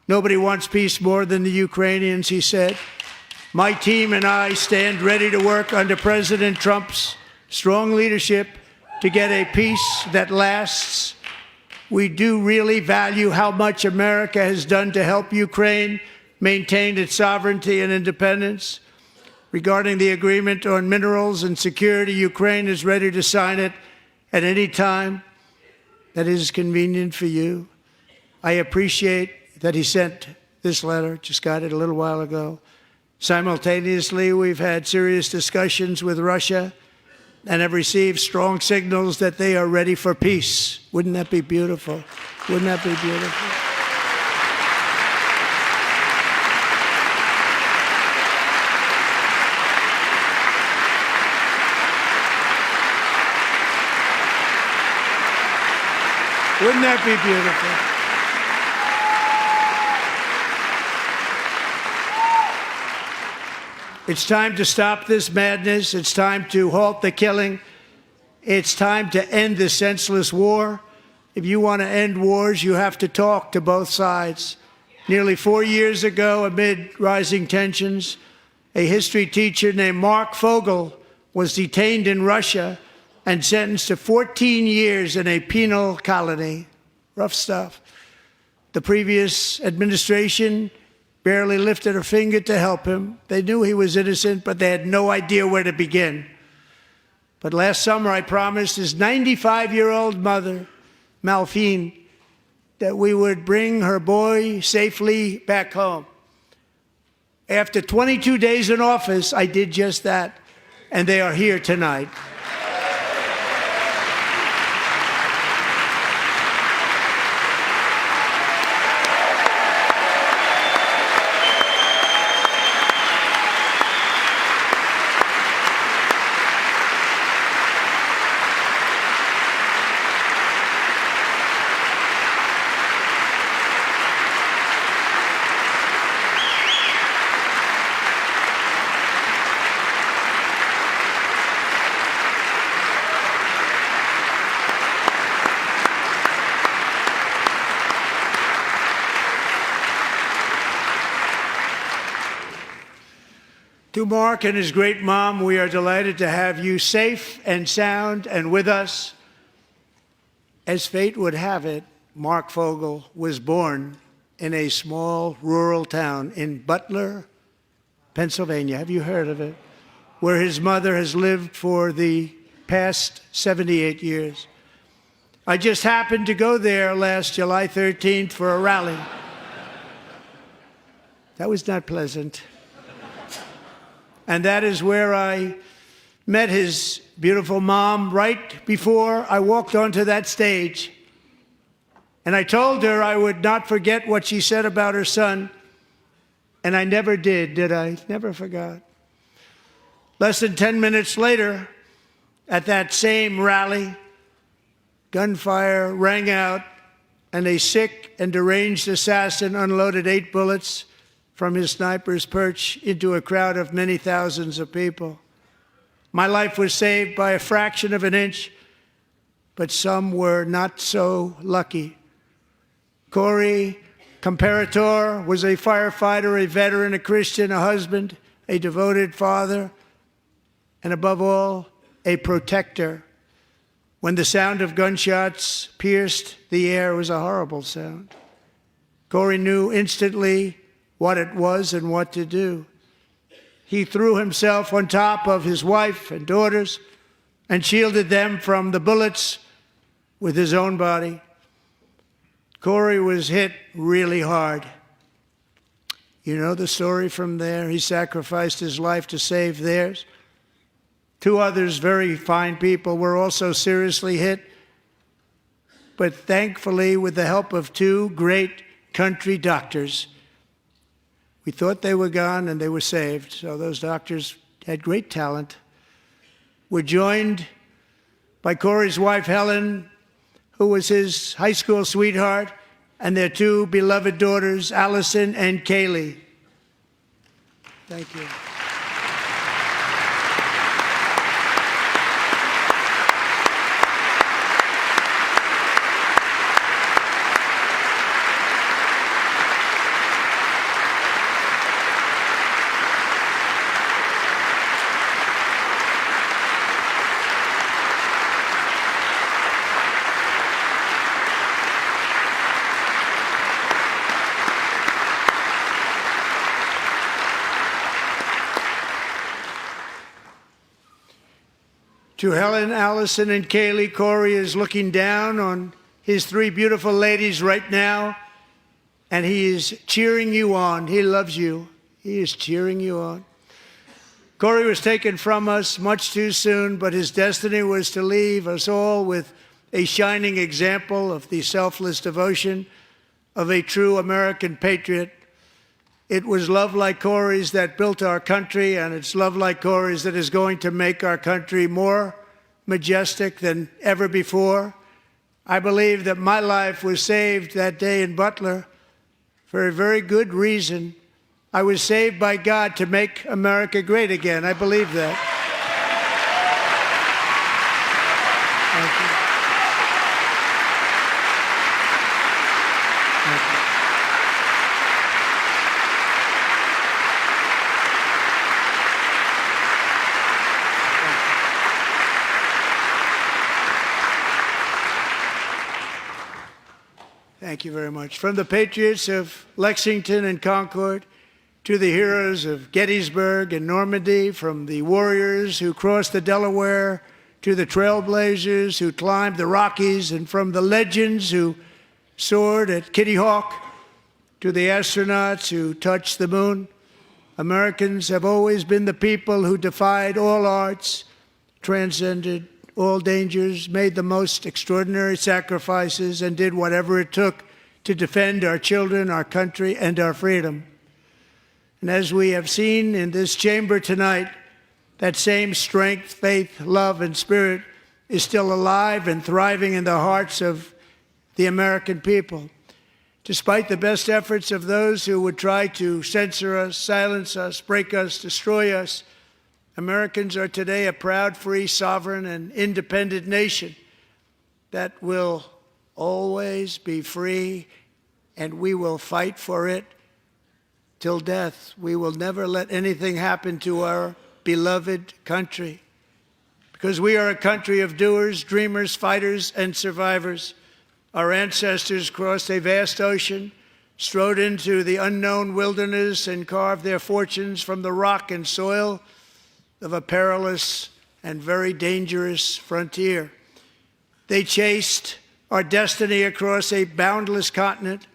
Speaker 2: Nobody wants peace more than the Ukrainians, he said. My team and I stand ready to work under President Trump's strong leadership to get a peace that lasts. We do really value how much America has done to help Ukraine maintain its sovereignty and independence. Regarding the agreement on minerals and security, Ukraine is ready to sign it at any time that is convenient for you. I appreciate that he sent this letter, just got it a little while ago. Simultaneously, we've had serious discussions with Russia and have received strong signals that they are ready for peace. Wouldn't that be beautiful? Wouldn't that be beautiful? Wouldn't that be beautiful? It's time to stop this madness. It's time to halt the killing. It's time to end this senseless war. If you want to end wars, you have to talk to both sides. Nearly 4 years ago, amid rising tensions, a history teacher named Mark Fogel was detained in Russia and sentenced to 14 years in a penal colony. Rough stuff. The previous administration barely lifted a finger to help him. They knew he was innocent, but they had no idea where to begin. But last summer, I promised his 95-year-old mother, Malphine, that we would bring her boy safely back home. After 22 days in office, I did just that, and they are here tonight. To Mark and his great mom, we are delighted to have you safe and sound and with us. As fate would have it, Mark Fogel was born in a small rural town in Butler, Pennsylvania. Have you heard of it? Where his mother has lived for the past 78 years. I just happened to go there last July 13th for a rally. That was not pleasant. And that is where I met his beautiful mom right before I walked onto that stage. And I told her I would not forget what she said about her son. And I never did I? Never forgot. Less than 10 minutes later, at that same rally, gunfire rang out, and a sick and deranged assassin unloaded 8 bullets from his sniper's perch into a crowd of many thousands of people. My life was saved by a fraction of an inch, but some were not so lucky. Corey Comparator was a firefighter, a veteran, a Christian, a husband, a devoted father, and above all, a protector. When the sound of gunshots pierced the air, it was a horrible sound. Corey knew instantly what it was and what to do. He threw himself on top of his wife and daughters and shielded them from the bullets with his own body. Corey was hit really hard. You know the story from there. He sacrificed his life to save theirs. 2 others, very fine people, were also seriously hit. But thankfully, with the help of 2 great country doctors, we thought they were gone and they were saved. So those doctors had great talent. We're joined by Corey's wife, Helen, who was his high school sweetheart, and their 2 beloved daughters, Allison and Kaylee. Thank you. To Helen, Allison, and Kaylee, Corey is looking down on his 3 beautiful ladies right now, and he is cheering you on. He loves you. He is cheering you on. Corey was taken from us much too soon, but his destiny was to leave us all with a shining example of the selfless devotion of a true American patriot. It was love like Corey's that built our country, and it's love like Corey's that is going to make our country more majestic than ever before. I believe that my life was saved that day in Butler for a very good reason. I was saved by God to make America great again. I believe that. Thank you. Thank Thank you very much. From the patriots of Lexington and Concord to the heroes of Gettysburg and Normandy, from the warriors who crossed the Delaware to the trailblazers who climbed the Rockies, and from the legends who soared at Kitty Hawk to the astronauts who touched the moon, Americans have always been the people who defied all odds, transcended all dangers, made the most extraordinary sacrifices, and did whatever it took to defend our children, our country, and our freedom. And as we have seen in this chamber tonight, that same strength, faith, love, and spirit is still alive and thriving in the hearts of the American people. Despite the best efforts of those who would try to censor us, silence us, break us, destroy us, Americans are today a proud, free, sovereign, and independent nation that will always be free, and we will fight for it till death. We will never let anything happen to our beloved country, because we are a country of doers, dreamers, fighters, and survivors. Our ancestors crossed a vast ocean, strode into the unknown wilderness, and carved their fortunes from the rock and soil of a perilous and very dangerous frontier. They chased our destiny across a boundless continent.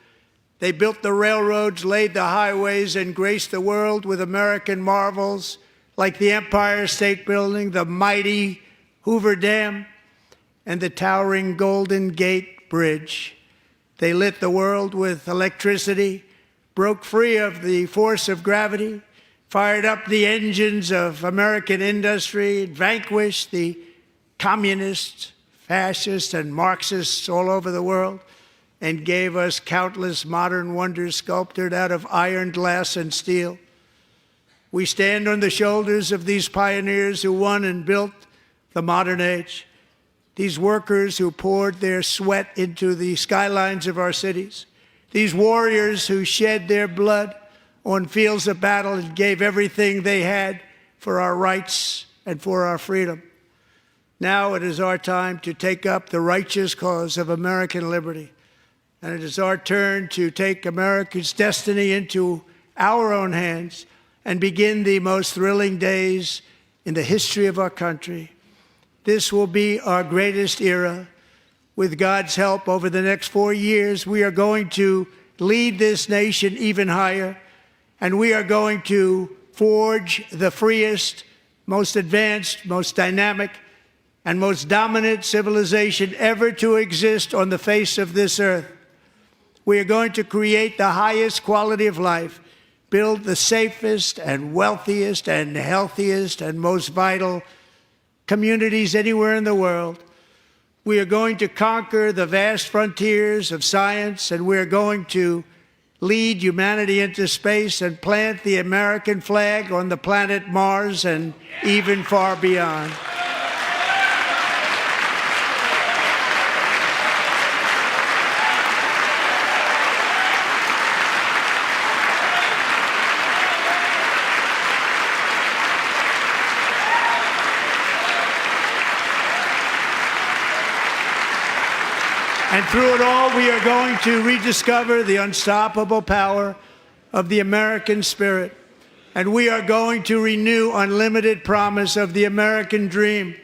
Speaker 2: They built the railroads, laid the highways, and graced the world with American marvels like the Empire State Building, the mighty Hoover Dam, and the towering Golden Gate Bridge. They lit the world with electricity, broke free of the force of gravity, fired up the engines of American industry, vanquished the communists, fascists, and Marxists all over the world, and gave us countless modern wonders sculptured out of iron, glass, and steel. We stand on the shoulders of these pioneers who won and built the modern age, these workers who poured their sweat into the skylines of our cities, these warriors who shed their blood on fields of battle and gave everything they had for our rights and for our freedom. Now it is our time to take up the righteous cause of American liberty. And it is our turn to take America's destiny into our own hands and begin the most thrilling days in the history of our country. This will be our greatest era. With God's help, over the next 4 years, we are going to lead this nation even higher, and we are going to forge the freest, most advanced, most dynamic, and most dominant civilization ever to exist on the face of this earth. We are going to create the highest quality of life, build the safest and wealthiest and healthiest and most vital communities anywhere in the world. We are going to conquer the vast frontiers of science, and we are going to lead humanity into space and plant the American flag on the planet Mars and even far beyond. And through it all, we are going to rediscover the unstoppable power of the American spirit. And we are going to renew unlimited promise of the American dream.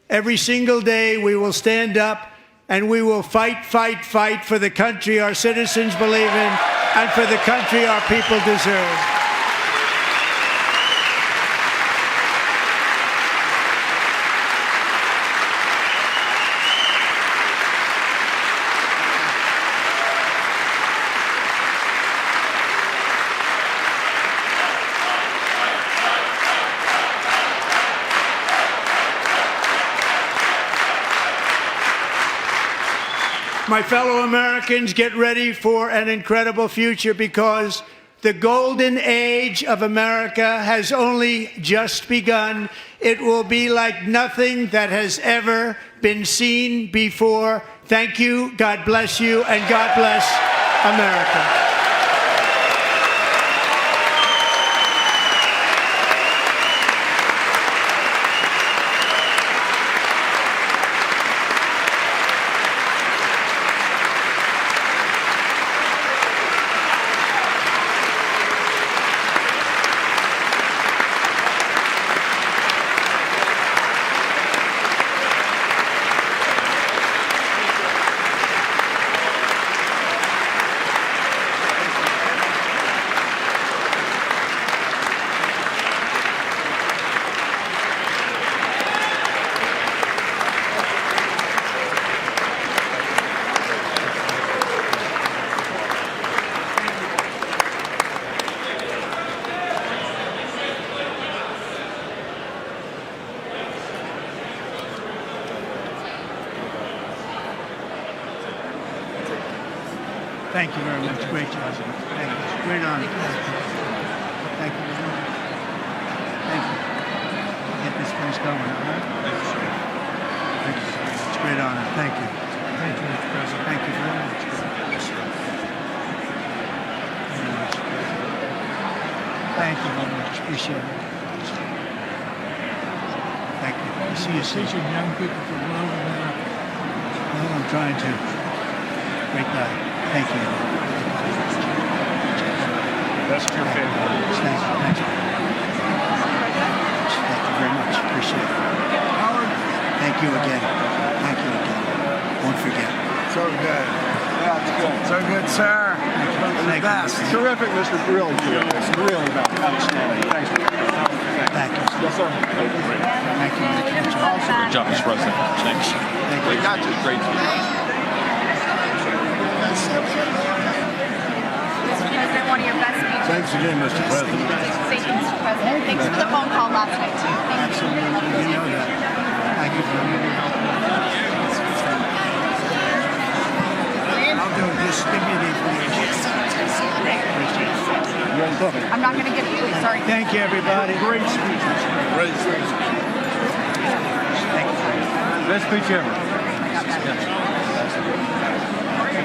Speaker 2: Every single day, we will stand up and we will fight, fight, fight for the country our citizens believe in and for the country our people deserve. My fellow Americans, get ready for an incredible future, because the golden age of America has only just begun. It will be like nothing that has ever been seen before. Thank you, God bless you, and God bless America. Thank you very much. Great job. Thank you. Great honor. Thank you. Thank you. Get this place going, all right? Thank you. It's a great honor. Thank you. Thank you, Mr. President. Thank you very much. Thank you very much. Appreciate it. Thank you. I see you soon. Teaching young people to love America. Well, I'm trying to. Great guy. Thank you.
Speaker 6: That's your favorite.
Speaker 2: Thank you. Thank you. Thank you very much. Appreciate it. Thank you again. Thank you again. Won't forget.
Speaker 6: So good. Yeah, it's good. So good, sir.
Speaker 2: Thank you.
Speaker 6: Terrific, Mr. Really terrific. Really outstanding. Thanks.
Speaker 2: Thank you.
Speaker 6: Yes, sir.
Speaker 2: Thank you.
Speaker 7: Good job, Mr. President. Thanks.
Speaker 2: Thank you.
Speaker 7: Not just great.
Speaker 3: President, one of your best speeches.
Speaker 6: Thanks again, Mr. President.
Speaker 3: Thank you, Mr. President. Thanks for the phone call last night, too. Thank you.
Speaker 2: Absolutely. You know that. Thank you very much. I'll do it. Just give me the information.
Speaker 3: I'm not going to get it. Sorry.
Speaker 2: Thank you, everybody.
Speaker 6: Great speech. Great speech.
Speaker 2: Thank you.
Speaker 6: Best speech ever.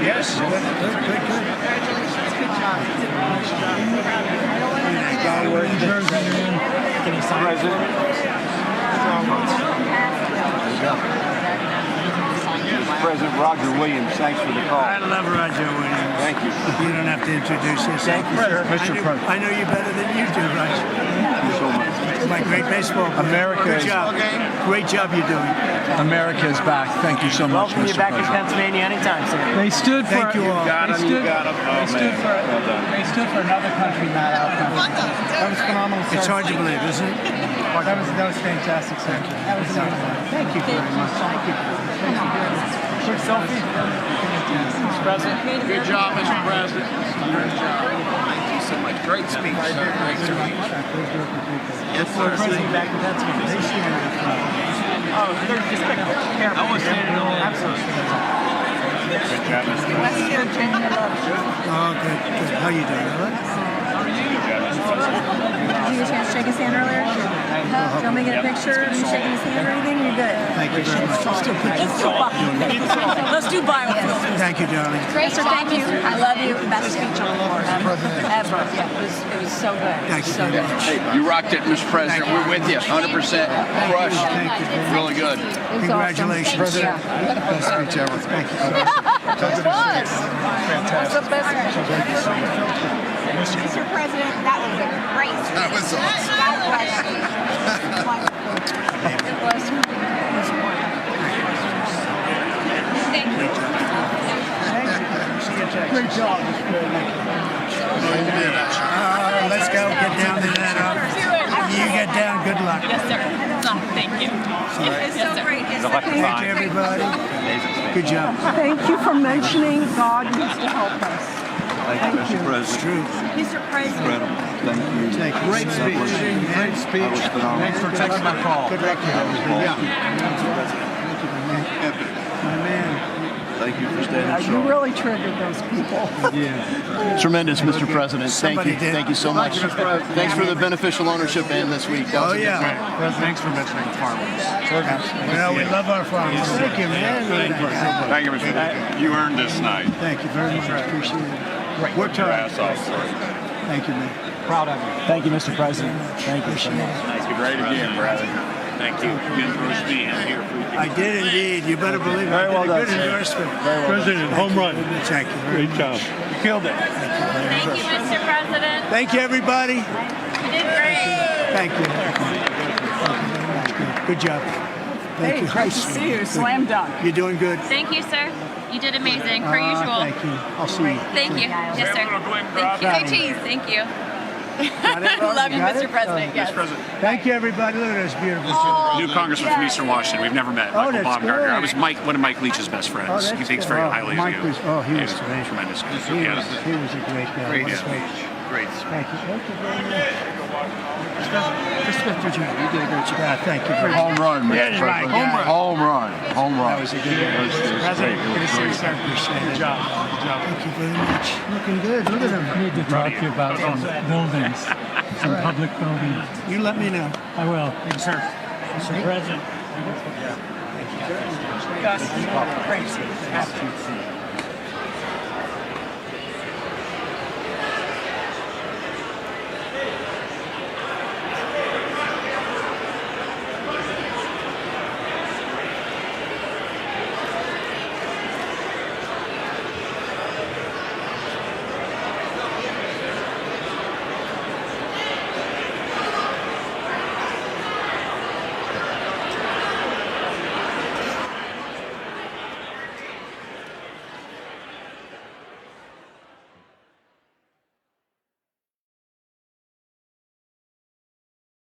Speaker 2: Yes. Good.
Speaker 6: President Roger Williams, thanks for the call.
Speaker 2: I love Roger Williams.
Speaker 6: Thank you.
Speaker 2: You don't have to introduce yourself.
Speaker 6: Mr. President.
Speaker 2: I know you better than you do, Roger.
Speaker 6: Thank you so much.
Speaker 2: My great baseball player.
Speaker 6: America
Speaker 2: Good
Speaker 6: is-
Speaker 2: job. Great job you're doing.
Speaker 6: America is back. Thank you so much,
Speaker 8: Welcome you
Speaker 6: Mr.
Speaker 8: back in
Speaker 6: President.
Speaker 8: Pennsylvania anytime, sir.
Speaker 9: They stood for.
Speaker 2: Thank you all.
Speaker 9: They stood for another country, not our country. That was phenomenal.
Speaker 2: It's
Speaker 9: sir.
Speaker 2: hard to believe, isn't it?
Speaker 9: That was fantastic, sir. That was
Speaker 2: Thank you very much. Thank you.
Speaker 9: quick selfie.
Speaker 8: Mr. President.
Speaker 6: Good job, Mr. President. Great job. Thank you so much. Great speech, sir. Great speech. Yes, sir.
Speaker 8: President back in Pennsylvania. Oh, they're just careful.
Speaker 6: I was standing on that.
Speaker 8: Absolutely.
Speaker 3: West Virginia loves you.
Speaker 2: Oh, good. How you doing? All right?
Speaker 10: Did you get a chance to shake his hand earlier? Do you want me to get a picture of you shaking his hand or anything? You're good.
Speaker 2: Thank you very much.
Speaker 10: Let's do biofilm.
Speaker 2: Thank you, darling.
Speaker 10: Sir, thank you. I love you. Best speech on the floor ever. Yeah, it was so good.
Speaker 2: Thank you
Speaker 10: So
Speaker 2: very
Speaker 10: good.
Speaker 2: much.
Speaker 7: Hey, you rocked it, Mr. President. We're with you. 100% crushed.
Speaker 2: Thank you.
Speaker 7: Really good.
Speaker 2: Congratulations.
Speaker 10: President.
Speaker 2: Best speech ever. Thank you.
Speaker 3: Mr. President, that was a great speech.
Speaker 6: That was awesome.
Speaker 3: God bless you. It was Thank you.
Speaker 2: Great job. Let's go. Get down to that. You get down. Good luck.
Speaker 10: Yes, sir. Thank you. It's so great.
Speaker 2: Thank you, everybody. Good job.
Speaker 10: Thank you for mentioning God needs to help us.
Speaker 6: Thank you, Mr. President.
Speaker 2: It's true.
Speaker 10: Mr. President.
Speaker 6: Thank you.
Speaker 2: Thank you.
Speaker 6: Great speech. Great speech.
Speaker 9: Thanks for taking my call.
Speaker 2: Good luck. Yeah. My man.
Speaker 6: Thank you for standing
Speaker 10: You
Speaker 6: strong.
Speaker 10: really triggered those people.
Speaker 8: Tremendous, Mr. President. Thank
Speaker 2: Somebody
Speaker 8: you.
Speaker 2: did.
Speaker 8: Thank you so much. Thanks for the beneficial ownership and this week. That was
Speaker 2: Oh,
Speaker 8: a good
Speaker 2: yeah.
Speaker 8: one.
Speaker 6: Thanks for mentioning farmers.
Speaker 2: Well, we love our farmers. Thank you, man.
Speaker 6: Thank you, Mr. President. You earned this night.
Speaker 2: Thank you very much. Appreciate it. Worked hard.
Speaker 6: Ass off for it.
Speaker 2: Thank you, man.
Speaker 9: Proud of you.
Speaker 8: Thank you, Mr. President. Thank you so much.
Speaker 6: Thank you. Great again, brother. Thank you. You endorsed me. I'm here for you.
Speaker 2: I did indeed. You better believe it.
Speaker 8: Very well
Speaker 2: I did a
Speaker 8: done,
Speaker 2: good
Speaker 8: sir.
Speaker 2: endorsement.
Speaker 6: President, home run.
Speaker 2: Thank you very much.
Speaker 6: job. You killed it.
Speaker 10: Thank you, Mr. President.
Speaker 2: Thank you, everybody.
Speaker 10: You did great.
Speaker 2: Thank you. Good job. Thank you.
Speaker 10: Great to see you. Slam dunk.
Speaker 2: You're doing good.
Speaker 11: Thank you, sir. You did amazing, per usual.
Speaker 2: Thank you. I'll see you.
Speaker 11: Thank you. Yes, sir. Thank you. Go Cheese. Thank you.
Speaker 10: Love you, Mr. President. Yes.
Speaker 2: Thank you, everybody. Look at this beautiful.
Speaker 12: New congressman from Eastern Washington. We've never met.
Speaker 2: Oh,
Speaker 12: Michael
Speaker 2: that's
Speaker 12: Baumgartner.
Speaker 2: good.
Speaker 12: I was one of Mike Leach's best friends.
Speaker 2: Oh, that's
Speaker 12: He thinks
Speaker 2: good.
Speaker 12: very
Speaker 2: Oh,
Speaker 12: highly
Speaker 2: Mike
Speaker 12: of you.
Speaker 2: was- oh, he was great.
Speaker 12: Tremendous.
Speaker 2: He was a great guy.
Speaker 12: Great
Speaker 2: What a
Speaker 12: speech.
Speaker 2: great-
Speaker 12: Great.
Speaker 2: Thank you. Thank you very much.
Speaker 9: Mr. Jr., you did a great job. Yeah, thank you.
Speaker 7: Home run, Mr. President. Home run. Home run.
Speaker 8: That was a good one. President, good to see you, sir. Good job. Good job.
Speaker 2: Thank you very much. Looking good. Look at them.
Speaker 9: I need to talk to you about some buildings, some public buildings.
Speaker 2: You let me know.
Speaker 9: I will.
Speaker 8: Thank you, sir. Mr. President.
Speaker 9: Gus, crazy.